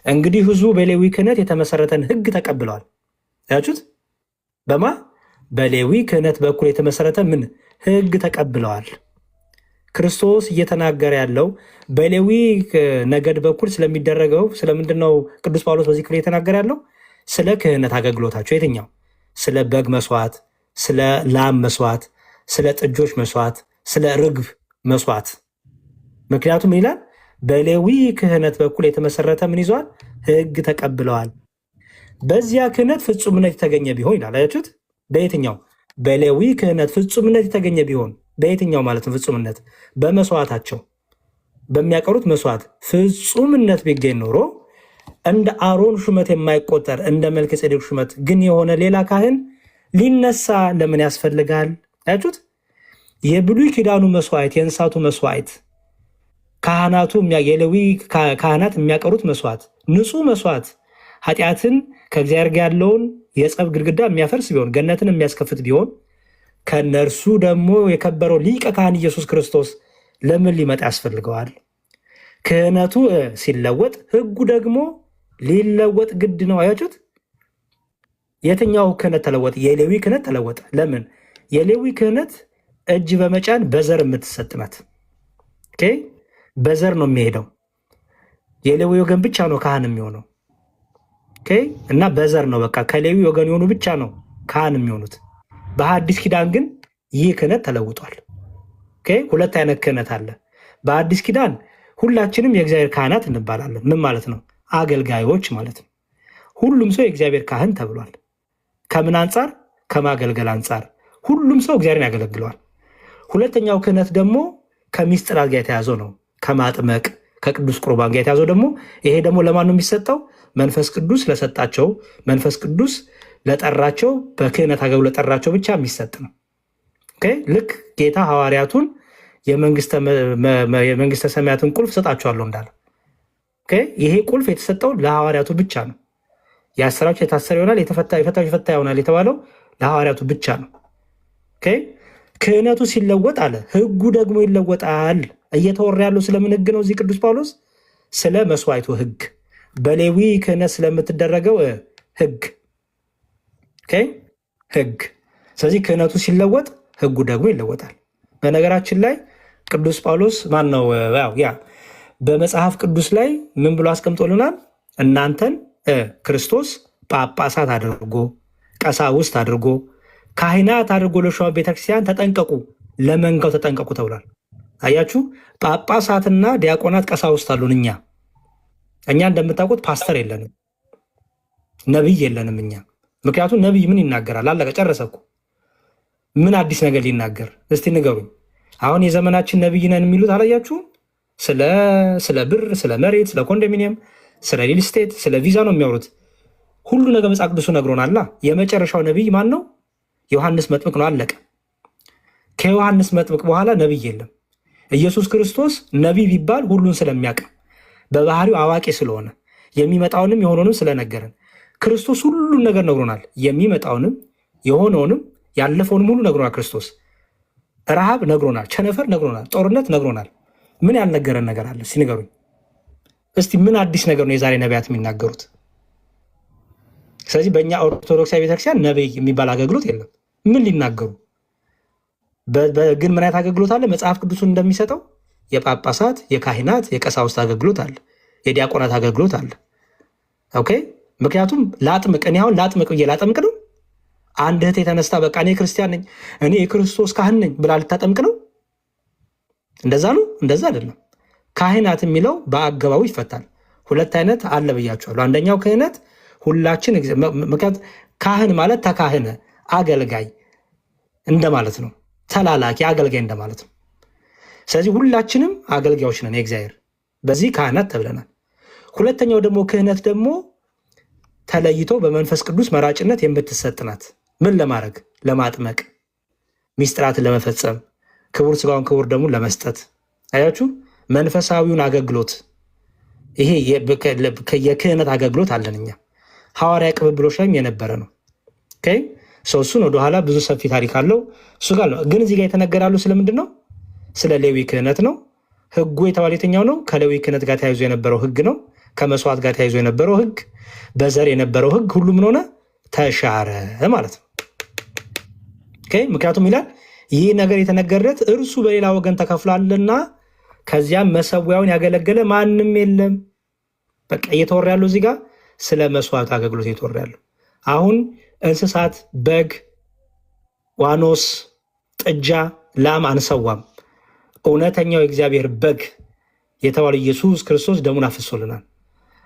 እንግዲህ ሕዝቡ በሌዊ ክህነት የተመሰረተን ሕግ ተቀብለዋል። ያችሁት በማ በሌዊ ክህነት በኩል የተመሰረተ ምን ሕግ ተቀብለዋል። ክርስቶስ እየተናገረ ያለው በሌዊ ነገድ በኩል ስለሚደረገው ስለምንድነው? ቅዱስ ጳውሎስ በዚህ ክፍል እየተናገረ ያለው ስለ ክህነት አገልግሎታቸው። የትኛው? ስለ በግ መስዋዕት፣ ስለ ላም መስዋዕት፣ ስለ ጥጆች መስዋዕት፣ ስለ ርግብ መስዋዕት። ምክንያቱም ይላል በሌዊ ክህነት በኩል የተመሰረተ ምን ይዟል? ሕግ ተቀብለዋል። በዚያ ክህነት ፍጹምነት የተገኘ ቢሆን ይላል። አያችሁት? በየትኛው? በሌዊ ክህነት ፍጹምነት የተገኘ ቢሆን በየትኛው ማለት ነው? ፍጹምነት በመስዋዕታቸው በሚያቀሩት መስዋዕት ፍጹምነት ቢገኝ ኖሮ እንደ አሮን ሹመት የማይቆጠር እንደ መልከ ጼዴቅ ሹመት ግን የሆነ ሌላ ካህን ሊነሳ ለምን ያስፈልጋል? አያችሁት? የብሉይ ኪዳኑ መስዋዕት፣ የእንስሳቱ መስዋዕት፣ የሌዊ ካህናት የሚያቀሩት መስዋዕት ንጹህ መስዋዕት ኃጢአትን ከእግዚአብሔር ጋር ያለውን የጸብ ግድግዳ የሚያፈርስ ቢሆን ገነትን የሚያስከፍት ቢሆን ከነርሱ ደግሞ የከበረው ሊቀ ካህን ኢየሱስ ክርስቶስ ለምን ሊመጣ ያስፈልገዋል? ክህነቱ ሲለወጥ ሕጉ ደግሞ ሊለወጥ ግድ ነው። አያችሁት? የትኛው ክህነት ተለወጠ? የሌዊ ክህነት ተለወጠ። ለምን? የሌዊ ክህነት እጅ በመጫን በዘር የምትሰጥ ናት። በዘር ነው የሚሄደው። የሌዊ ወገን ብቻ ነው ካህን የሚሆነው እና በዘር ነው በቃ ከሌዊ ወገን የሆኑ ብቻ ነው ካህን የሚሆኑት። በሐዲስ ኪዳን ግን ይህ ክህነት ተለውጧል። ሁለት አይነት ክህነት አለ። በሐዲስ ኪዳን ሁላችንም የእግዚአብሔር ካህናት እንባላለን። ምን ማለት ነው? አገልጋዮች ማለት ነው። ሁሉም ሰው የእግዚአብሔር ካህን ተብሏል። ከምን አንጻር? ከማገልገል አንጻር ሁሉም ሰው እግዚአብሔርን ያገለግለዋል። ሁለተኛው ክህነት ደግሞ ከምስጢራት ጋር የተያዘው ነው። ከማጥመቅ ከቅዱስ ቁርባን ጋር የተያዘው ደግሞ ይሄ ደግሞ ለማን ነው የሚሰጠው? መንፈስ ቅዱስ ለሰጣቸው፣ መንፈስ ቅዱስ ለጠራቸው፣ በክህነት አገልግሎት ለጠራቸው ብቻ የሚሰጥ ነው። ልክ ጌታ ሐዋርያቱን የመንግስተ ሰማያትን ቁልፍ ሰጣቸዋለሁ እንዳለ ይሄ ቁልፍ የተሰጠው ለሐዋርያቱ ብቻ ነው። ያሰራችሁ የታሰረ ይሆናል፣ የፈታችሁ የፈታ ይሆናል የተባለው ለሐዋርያቱ ብቻ ነው። ክህነቱ ሲለወጥ አለ ሕጉ ደግሞ ይለወጣል። እየተወራ ያለው ስለምን ሕግ ነው? እዚህ ቅዱስ ጳውሎስ ስለ መስዋዕቱ ሕግ፣ በሌዊ ክህነት ስለምትደረገው ሕግ። ስለዚህ ክህነቱ ሲለወጥ ሕጉ ደግሞ ይለወጣል። በነገራችን ላይ ቅዱስ ጳውሎስ ማን ነው? በመጽሐፍ ቅዱስ ላይ ምን ብሎ አስቀምጦልናል? እናንተን ክርስቶስ ጳጳሳት አድርጎ ቀሳውስት አድርጎ ካህናት አድርጎ ለሾመ ቤተክርስቲያን ተጠንቀቁ፣ ለመንጋው ተጠንቀቁ ተብሏል። አያችሁ፣ ጳጳሳትና ዲያቆናት ቀሳውስት አሉን። እኛ እንደምታውቁት ፓስተር የለንም፣ ነቢይ የለንም እኛ። ምክንያቱም ነቢይ ምን ይናገራል? አለቀ ጨረሰ እኮ። ምን አዲስ ነገር ሊናገር? እስቲ ንገሩኝ። አሁን የዘመናችን ነቢይ ነን የሚሉት አላያችሁም? ስለ ብር፣ ስለ መሬት፣ ስለ ኮንዶሚኒየም፣ ስለ ሪል ስቴት፣ ስለ ቪዛ ነው የሚያወሩት። ሁሉ ነገር መጽሐፍ ቅዱሱ ነግሮናል። የመጨረሻው ነቢይ ማን ነው? ዮሐንስ መጥምቅ ነው። አለቀ። ከዮሐንስ መጥምቅ በኋላ ነቢይ የለም። ኢየሱስ ክርስቶስ ነቢይ ቢባል ሁሉን ስለሚያውቅ በባህሪው አዋቂ ስለሆነ የሚመጣውንም የሆነውንም ስለነገረን ክርስቶስ ሁሉን ነገር ነግሮናል። የሚመጣውንም የሆነውንም ያለፈውንም ሁሉ ነግሮናል። ክርስቶስ ረሃብ ነግሮናል፣ ቸነፈር ነግሮናል፣ ጦርነት ነግሮናል። ምን ያልነገረን ነገር አለ? እስቲ ንገሩኝ። እስቲ ምን አዲስ ነገር ነው የዛሬ ነቢያት የሚናገሩት? ስለዚህ በእኛ ኦርቶዶክሳዊ ቤተክርስቲያን ነቢይ የሚባል አገልግሎት የለም። ምን ሊናገሩ ግን ምን አይነት አገልግሎት አለ? መጽሐፍ ቅዱሱን እንደሚሰጠው የጳጳሳት፣ የካህናት፣ የቀሳውስት አገልግሎት አለ። የዲያቆናት አገልግሎት አለ። ኦኬ። ምክንያቱም ላጥምቅ፣ እኔ አሁን ላጥምቅ ብዬ ላጠምቅ ነው? አንድ እህት የተነስታ በቃ እኔ ክርስቲያን ነኝ እኔ የክርስቶስ ካህን ነኝ ብላ ልታጠምቅ ነው? እንደዛ ነው? እንደዛ አይደለም። ካህናት የሚለው በአገባቡ ይፈታል። ሁለት አይነት አለ ብያቸዋለሁ። አንደኛው ክህነት ሁላችን ምክንያት ካህን ማለት ተካህነ አገልጋይ እንደማለት ነው። ተላላኪ አገልጋይ እንደማለት ነው። ስለዚህ ሁላችንም አገልጋዮች ነን የእግዚአብሔር፣ በዚህ ካህናት ተብለናል። ሁለተኛው ደግሞ ክህነት ደግሞ ተለይቶ በመንፈስ ቅዱስ መራጭነት የምትሰጥ ናት። ምን ለማድረግ? ለማጥመቅ፣ ሚስጥራትን ለመፈጸም፣ ክቡር ስጋውን ክቡር ደሙን ለመስጠት። አያችሁ፣ መንፈሳዊውን አገልግሎት ይሄ የክህነት አገልግሎት አለን እኛ። ሐዋርያ ቅብብሎች ላይም የነበረ ነው። እሱን ወደኋላ ብዙ ሰፊ ታሪክ አለው እሱ ጋር ነው። ግን እዚህ ጋር የተነገራሉ ስለምንድን ነው? ስለ ሌዊ ክህነት ነው። ህጉ የተባለ የትኛው ነው? ከሌዊ ክህነት ጋር ተያይዞ የነበረው ህግ ነው። ከመስዋዕት ጋር ተያይዞ የነበረው ህግ፣ በዘር የነበረው ህግ ሁሉ ምን ሆነ? ተሻረ ማለት ነው። ምክንያቱም ይላል ይህ ነገር የተነገረለት እርሱ በሌላ ወገን ተከፍሏልና ከዚያም መሰዊያውን ያገለገለ ማንም የለም። በቃ እየተወራ ያለው እዚህ ጋር ስለ መስዋዕት አገልግሎት እየተወራ ያለው። አሁን እንስሳት፣ በግ፣ ዋኖስ፣ ጥጃ፣ ላም አንሰዋም። እውነተኛው የእግዚአብሔር በግ የተባለው ኢየሱስ ክርስቶስ ደሙን አፍሶልናል።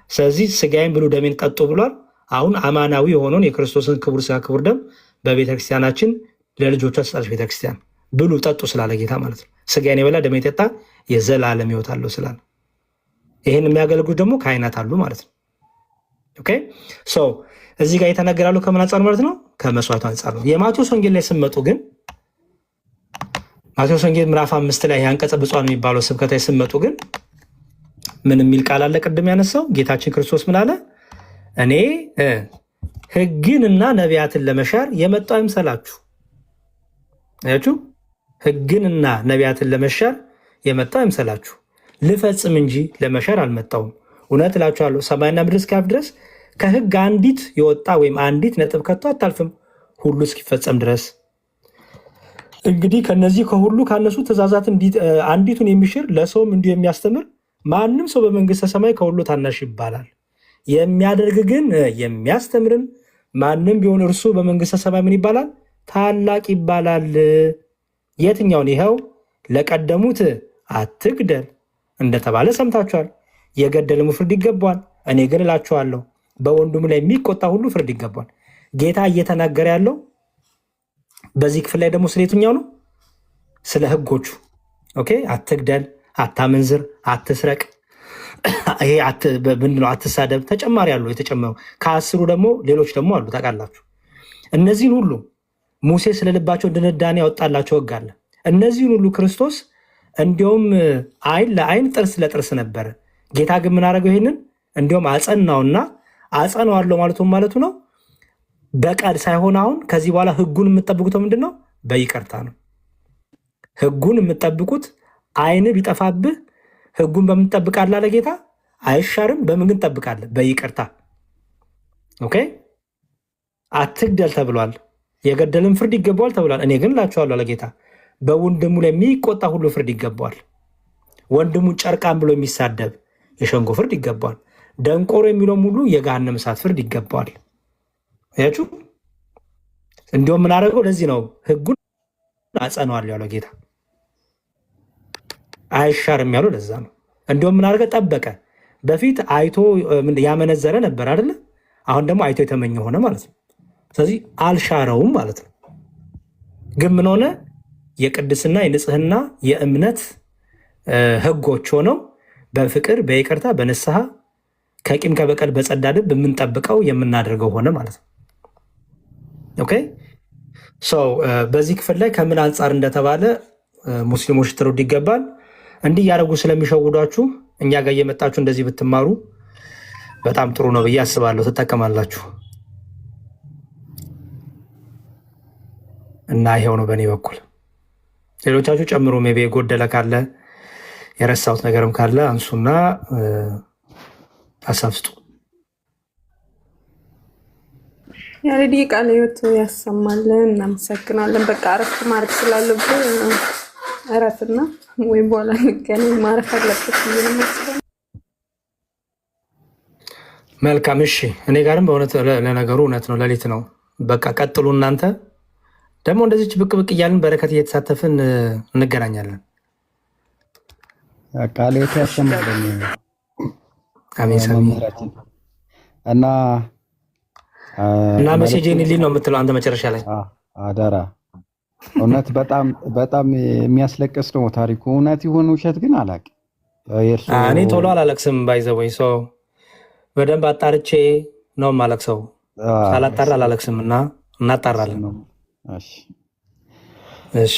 ስለዚህ ስጋዬን ብሉ ደሜን ጠጡ ብሏል። አሁን አማናዊ የሆነውን የክርስቶስን ክቡር ስጋ ክቡር ደም በቤተክርስቲያናችን ለልጆቿ ተሰጣች። ቤተክርስቲያን ብሉ ጠጡ ስላለ ጌታ ማለት ነው። ስጋዬን የበላ ደሜን የጠጣ የዘላለም ሕይወት አለው ስላለ ይህን የሚያገለግሉት ደግሞ ካህናት አሉ ማለት ነው። ኦኬ ሶ እዚህ ጋር የተነገራሉ ከምን አንጻር ማለት ነው? ከመስዋዕቱ አንጻር ነው። የማቴዎስ ወንጌል ላይ ስመጡ ግን ማቴዎስ ወንጌል ምዕራፍ 5 ላይ አንቀጸ ብፁዓን የሚባለው ስብከት ላይ ስመጡ ግን ምን የሚል ቃል አለ? ቅድም ያነሳው ጌታችን ክርስቶስ ምን አለ? እኔ ሕግንና ነቢያትን ለመሻር የመጣው አይምሰላችሁ። አያችሁ፣ ሕግንና ነቢያትን ለመሻር የመጣው አይምሰላችሁ፣ ልፈጽም እንጂ ለመሻር አልመጣውም። እውነት እላችኋለሁ ሰማይና ምድር እስኪያልፍ ድረስ ከሕግ አንዲት የወጣ ወይም አንዲት ነጥብ ከቶ አታልፍም፣ ሁሉ እስኪፈጸም ድረስ። እንግዲህ ከነዚህ ከሁሉ ካነሱ ትእዛዛት አንዲቱን የሚሽር ለሰውም እንዲሁ የሚያስተምር ማንም ሰው በመንግስተ ሰማይ ከሁሉ ታናሽ ይባላል። የሚያደርግ ግን የሚያስተምርን ማንም ቢሆን እርሱ በመንግስተ ሰማይ ምን ይባላል? ታላቅ ይባላል። የትኛውን? ይኸው ለቀደሙት አትግደል እንደተባለ ሰምታችኋል። የገደለም ፍርድ ይገባዋል። እኔ ግን እላችኋለሁ በወንድሙ ላይ የሚቆጣ ሁሉ ፍርድ ይገባዋል። ጌታ እየተናገረ ያለው በዚህ ክፍል ላይ ደግሞ ስለ የትኛው ነው? ስለ ህጎቹ። ኦኬ፣ አትግደል፣ አታመንዝር፣ አትስረቅ፣ ይሄ ምንድነው? አትሳደብ። ተጨማሪ አሉ የተጨመሩ ከአስሩ ደግሞ ሌሎች ደግሞ አሉ ታውቃላችሁ። እነዚህን ሁሉ ሙሴ ስለ ልባቸው ድንዳኔ ያወጣላቸው ህግ አለ። እነዚህን ሁሉ ክርስቶስ እንዲሁም አይን ለአይን ጥርስ ለጥርስ ነበረ። ጌታ ግን ምን አደረገው? ይሄንን እንዲሁም አጸናውና አጸናዋለሁ ማለቱ ነው በቀል ሳይሆን አሁን ከዚህ በኋላ ህጉን የምትጠብቁት ምንድን ነው? በይቅርታ ነው። ህጉን የምትጠብቁት አይን ቢጠፋብህ ህጉን በምን ትጠብቃለህ አለ ጌታ። አይሻርም። በምን ግን ትጠብቃለህ? በይቅርታ። ኦኬ። አትግደል ተብሏል። የገደልን ፍርድ ይገባዋል ተብሏል። እኔ ግን እላችኋለሁ አለ ጌታ በወንድሙ ላይ የሚቆጣ ሁሉ ፍርድ ይገባዋል። ወንድሙን ጨርቃን ብሎ የሚሳደብ የሸንጎ ፍርድ ይገባዋል። ደንቆሮ የሚለውም ሁሉ የገሃነመ እሳት ፍርድ ይገባዋል። ያችሁ እንዲሁም ምን አደረገው? ለዚህ ነው ህጉን አጸናዋለሁ ያለው ጌታ። አይሻርም ያለው ለዛ ነው። እንዲሁም ምን አደረገ? ጠበቀ። በፊት አይቶ ያመነዘረ ነበር አይደለ? አሁን ደግሞ አይቶ የተመኘ ሆነ ማለት ነው። ስለዚህ አልሻረውም ማለት ነው። ግን ምን ሆነ? የቅድስና የንጽህና የእምነት ህጎች ሆነው በፍቅር በይቅርታ በንስሐ ከቂም ከበቀል በጸዳ ልብ የምንጠብቀው የምናደርገው ሆነ ማለት ነው። ኦኬ በዚህ ክፍል ላይ ከምን አንጻር እንደተባለ ሙስሊሞች ትረዱ ይገባል። እንዲህ እያደረጉ ስለሚሸውዷችሁ እኛ ጋር እየመጣችሁ እንደዚህ ብትማሩ በጣም ጥሩ ነው ብዬ አስባለሁ። ትጠቀማላችሁ እና ይሄው ነው በእኔ በኩል። ሌሎቻችሁ ጨምሮ ሜቢ የጎደለ ካለ የረሳሁት ነገርም ካለ አንሱና ሀሳብ ስጡ። ያሬዲ ቃለ ሕይወት ያሰማልን። እናመሰግናለን። በቃ እረፍት ማድረግ ስላለብን እረፍና ወይም በኋላ እንገናኝ። ማረፍ አለበት ብዬ ነው የማስበው። መልካም እሺ። እኔ ጋርም በእውነት ለነገሩ እውነት ነው፣ ሌሊት ነው። በቃ ቀጥሉ እናንተ ደግሞ እንደዚች ብቅ ብቅ እያልን በረከት እየተሳተፍን እንገናኛለን። ቃለ ሕይወት ያሰማልን። አሜን ሰሚ እና መሴጄን ሊል ነው የምትለው አንተ መጨረሻ ላይ አደራ። እውነት በጣም የሚያስለቅስ ነው ታሪኩ። እውነት ይሁን ውሸት ግን አላውቅም። እኔ ቶሎ አላለቅስም። ባይዘወይ ሰው በደንብ አጣርቼ ነው የማለቅሰው። ሳላጣራ አላለቅስም እና እናጣራለን። እሺ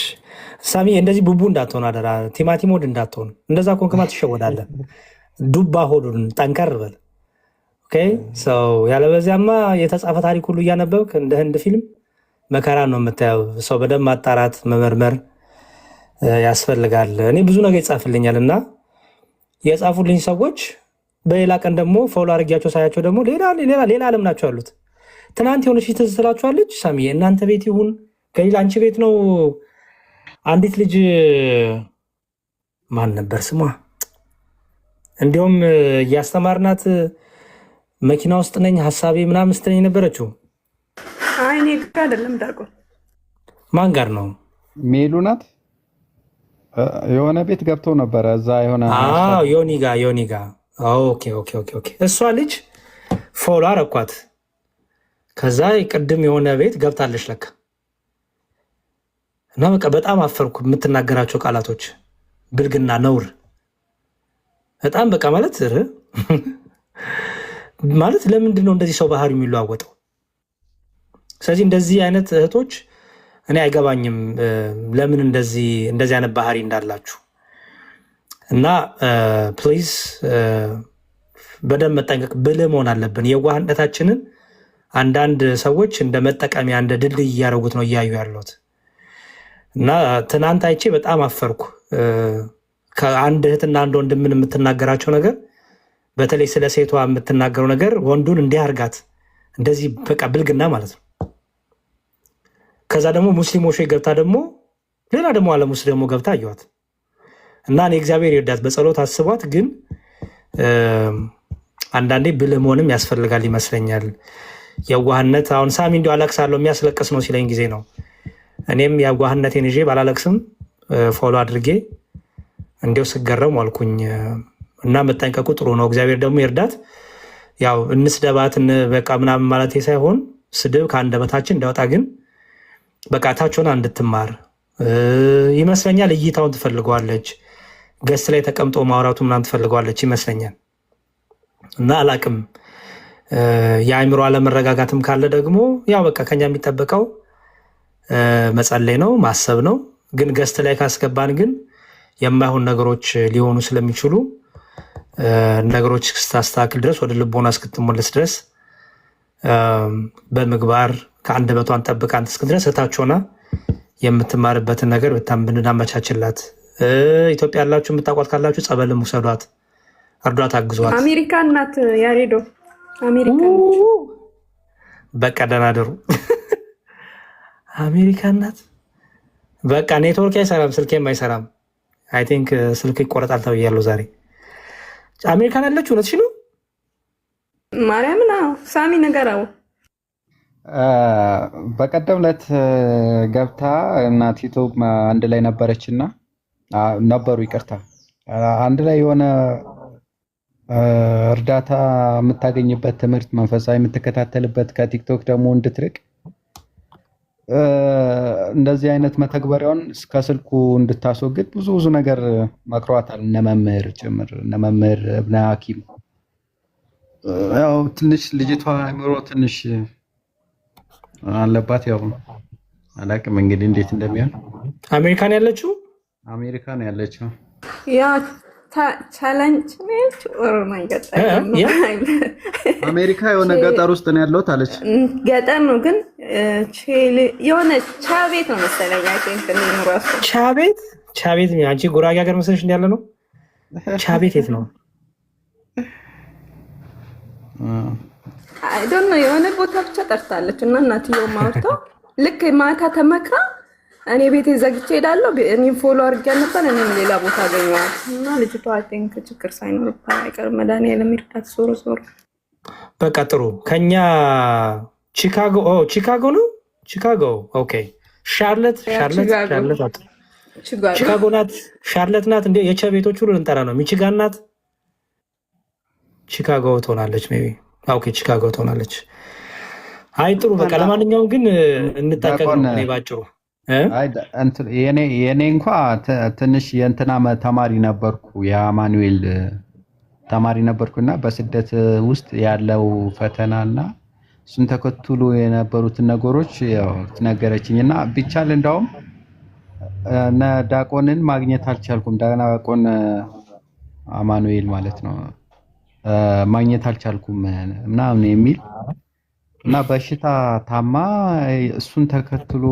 ሳሚ እንደዚህ ቡቡ እንዳትሆን አደራ። ቲማቲም ሆድ እንዳትሆን። እንደዛ ኮንክማ ትሸወዳለህ። ዱባ ሆዱን ጠንከር በል። ያለበዚያማ የተጻፈ ታሪክ ሁሉ እያነበብክ እንደ ህንድ ፊልም መከራ ነው የምታየው። ሰው በደንብ ማጣራት መመርመር ያስፈልጋል። እኔ ብዙ ነገር ይጻፍልኛል እና የጻፉልኝ ሰዎች በሌላ ቀን ደግሞ ፎሎ አድርጊያቸው ሳያቸው ደግሞ ሌላ ዓለም ናቸው ያሉት። ትናንት የሆነች ትዝ ትላችኋለች። ሳሚ እናንተ ቤት ይሁን ከሌላ አንቺ ቤት ነው። አንዲት ልጅ ማን ነበር ስሟ? እንዲሁም እያስተማርናት መኪና ውስጥ ነኝ ሀሳቤ ምናምን ስትለኝ ነበረችው። እኔ ጋር አይደለም ዳቆ። ማን ጋር ነው? ሜሉ ናት። የሆነ ቤት ገብተው ነበረ እዛ የሆነ ዮኒ ጋ። ኦኬ። እሷ ልጅ ፎሎ አረኳት። ከዛ ቅድም የሆነ ቤት ገብታለች ለካ እና በቃ በጣም አፈርኩ። የምትናገራቸው ቃላቶች ብልግና፣ ነውር በጣም በቃ ማለት ለምንድን ነው እንደዚህ ሰው ባህሪ የሚለዋወጠው? ስለዚህ እንደዚህ አይነት እህቶች እኔ አይገባኝም ለምን እንደዚህ አይነት ባህሪ እንዳላችሁ እና ፕሊዝ በደንብ መጠንቀቅ፣ ብልህ መሆን አለብን። የዋህነታችንን አንዳንድ ሰዎች እንደ መጠቀሚያ እንደ ድልድይ እያደረጉት ነው እያዩ ያሉት እና ትናንት አይቼ በጣም አፈርኩ። ከአንድ እህትና አንድ ወንድምን የምትናገራቸው ነገር በተለይ ስለ ሴቷ የምትናገረው ነገር ወንዱን እንዲህ አርጋት እንደዚህ በቃ ብልግና ማለት ነው። ከዛ ደግሞ ሙስሊሞች ገብታ ደግሞ ሌላ ደግሞ ዓለም ውስጥ ደግሞ ገብታ አየዋት እና እኔ እግዚአብሔር ይርዳት፣ በጸሎት አስቧት። ግን አንዳንዴ ብልህ መሆንም ያስፈልጋል ይመስለኛል። የዋህነት አሁን ሳሚ እንዲሁ አለቅሳለሁ የሚያስለቅስ ነው ሲለኝ ጊዜ ነው። እኔም የዋህነቴን ይዤ ባላለቅስም ፎሎ አድርጌ እንዲው ስገረም ዋልኩኝ እና መጠንቀቁ ጥሩ ነው። እግዚአብሔር ደግሞ ይርዳት። ያው እንስደባት በቃ ምናምን ማለት ሳይሆን ስድብ ከአንደበታችን እንዳወጣ ግን በቃ ታች ሆና እንድትማር ይመስለኛል። እይታውን ትፈልገዋለች፣ ገስ ላይ ተቀምጦ ማውራቱ ምናምን ትፈልገዋለች ይመስለኛል እና አላቅም። የአእምሮ አለመረጋጋትም ካለ ደግሞ ያው በቃ ከኛ የሚጠበቀው መጸለይ ነው፣ ማሰብ ነው። ግን ገስት ላይ ካስገባን ግን የማይሆን ነገሮች ሊሆኑ ስለሚችሉ ነገሮች እስክታስተካክል ድረስ ወደ ልቦና እስክትሞለስ ድረስ በምግባር ከአንደበቷን ጠብቃ አንተ እስክትድረስ እታች ሆና የምትማርበትን ነገር በጣም ብናመቻችላት። ኢትዮጵያ ያላችሁ የምታውቋት ካላችሁ ጸበልም ውሰዷት፣ እርዷት፣ አግዟት። አሜሪካን ናት ያሬዶ፣ አሜሪካን በቃ ደህና ደሩ። አሜሪካን ናት። በቃ ኔትወርክ አይሰራም፣ ስልኬም አይሰራም። አይ ቲንክ ስልክ ይቆረጣል ተብያለሁ ዛሬ። አሜሪካን ያለችው እውነትሽ ነው? ማርያምን ሳሚ ነገራው በቀደም ዕለት ገብታ እና ቲቶ አንድ ላይ ነበረችና ነበሩ፣ ይቅርታ አንድ ላይ የሆነ እርዳታ የምታገኝበት ትምህርት መንፈሳዊ የምትከታተልበት ከቲክቶክ ደግሞ እንድትርቅ እንደዚህ አይነት መተግበሪያውን ከስልኩ እንድታስወግድ ብዙ ነገር መክሯታል። እነ መምህር ጭምር እነ መምህር እብነ ሐኪም። ያው ትንሽ ልጅቷ አእምሮ ትንሽ አለባት። ያው አላውቅም እንግዲህ እንዴት እንደሚሆን። አሜሪካን ያለችው አሜሪካ ነው ያለችው። ያ ቻሌንጅ ነች ኦሮማይ ገጠር አሜሪካ የሆነ ገጠር ውስጥ ነው ያለሁት አለች። ገጠር ነው ግን የሆነ ቻቤት ነው መሰለኝ። ቻቤት አንቺ ጉራጌ ሀገር መሰለሽ እንዳለ ነው። ቻቤት የት ነው? አይ ዶንት ኖ የሆነ ቦታ ብቻ ጠርታለች እና እናትየው ማውርተው ልክ ማታ ተመክራ እኔ ቤቴ ዘግቼ ሄዳለሁ። እኔም ፎሎ አድርጌ ነበር። እኔም ሌላ ቦታ አገኘዋት እና ልጅቷ አይ ቲንክ ችግር ሳይኖርባት አይቀርም። መድኃኒዓለም ይርዳት። ዞሮ በቃ ጥሩ። ከኛ ቺካጎ ነው። ቺካጎ ኦኬ። ሻርለት ቺካጎ ናት። ሻርለት ናት። እንደ የቸ ቤቶች ሁሉ ልንጠራ ነው። ሚቺጋን ናት። ቺካጎ ትሆናለች። ሜይ ቢ ኦኬ፣ ቺካጎ ትሆናለች። አይ ጥሩ በቃ ለማንኛውም ግን እንጠቀም ነው ባጭሩ። የኔ እንኳ ትንሽ የእንትና ተማሪ ነበርኩ፣ የአማኑኤል ተማሪ ነበርኩና በስደት ውስጥ ያለው ፈተናና እሱን ተከትሎ የነበሩትን ነገሮች ያው ነገረችኝና ቢቻል እንዳውም እነ ዳቆንን ማግኘት አልቻልኩም። ዳቆን አማኑኤል ማለት ነው ማግኘት አልቻልኩም ምናምን የሚል እና በሽታ ታማ እሱን ተከትሎ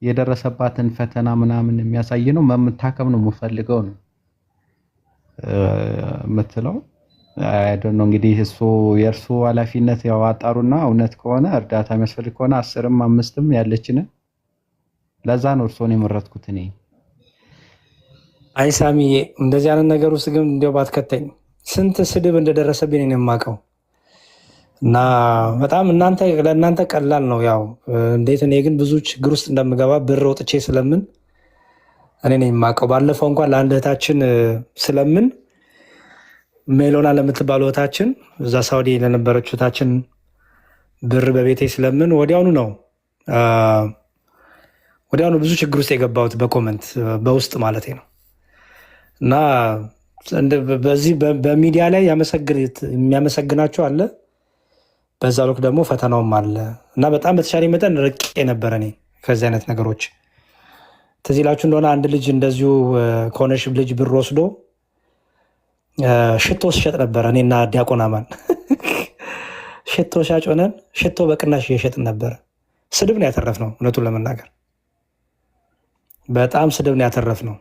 የደረሰባትን ፈተና ምናምን የሚያሳይ ነው። መምታከም ነው የምፈልገው ነው የምትለው። አይ ዶንት ኖ እንግዲህ የእርሱ ኃላፊነት ያው አጣሩና እውነት ከሆነ እርዳታ የሚያስፈልግ ከሆነ 10ም 5ም ያለችንን ለዛ ነው እርሶን የመረጥኩት እኔ። አይ ሳሚ እንደዚህ አይነት ነገር ውስጥ ግን እንደው ባትከተኝ። ስንት ስድብ እንደደረሰብኝ ነው የማውቀው። እና በጣም ለእናንተ ቀላል ነው ያው እንዴት። እኔ ግን ብዙ ችግር ውስጥ እንደምገባ ብር ወጥቼ ስለምን እኔ ነኝ የማውቀው። ባለፈው እንኳን ለአንድ እህታችን ስለምን ሜሎና ለምትባለው እህታችን እዛ ሳውዲ ለነበረችው እህታችን ብር በቤቴ ስለምን ወዲያውኑ ብዙ ችግር ውስጥ የገባሁት በኮመንት በውስጥ ማለት ነው። እና በዚህ በሚዲያ ላይ የሚያመሰግናቸው አለ፣ በዛ ልክ ደግሞ ፈተናውም አለ። እና በጣም በተሻለ መጠን ርቄ ነበረ እኔ ከዚህ አይነት ነገሮች። ትዝ ይላችሁ እንደሆነ አንድ ልጅ እንደዚሁ ከሆነሽ ልጅ ብር ወስዶ ሽቶ ሲሸጥ ነበረ። እኔና ዲያቆን አማን ሽቶ ሻጭ ሆነን ሽቶ በቅናሽ እየሸጥን ነበረ። ስድብ ነው ያተረፍነው፣ እውነቱን ለመናገር በጣም ስድብ ነው ያተረፍነው።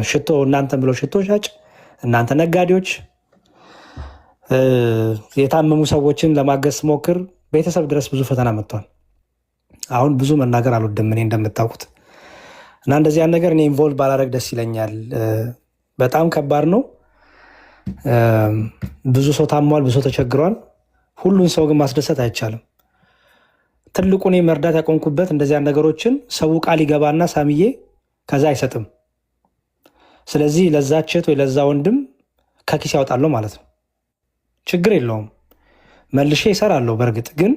ሽቶ እናንተን ብለው ሽቶ ሻጭ፣ እናንተ ነጋዴዎች። የታመሙ ሰዎችን ለማገዝ ሞክር ቤተሰብ ድረስ ብዙ ፈተና መጥቷል። አሁን ብዙ መናገር አልወድም እኔ እንደምታውቁት። እና እንደዚህ ያን ነገር እኔ ኢንቮልቭ ባላረግ ደስ ይለኛል። በጣም ከባድ ነው። ብዙ ሰው ታሟል፣ ብዙ ሰው ተቸግሯል። ሁሉን ሰው ግን ማስደሰት አይቻልም። ትልቁ እኔ መርዳት ያቆምኩበት እንደዚህ ያን ነገሮችን ሰው ቃል ይገባና ሳሚዬ ከዛ አይሰጥም። ስለዚህ ለዛችት ወይ ለዛ ወንድም ከኪስ ያወጣለሁ ማለት ነው። ችግር የለውም መልሼ ይሰራለሁ። በእርግጥ ግን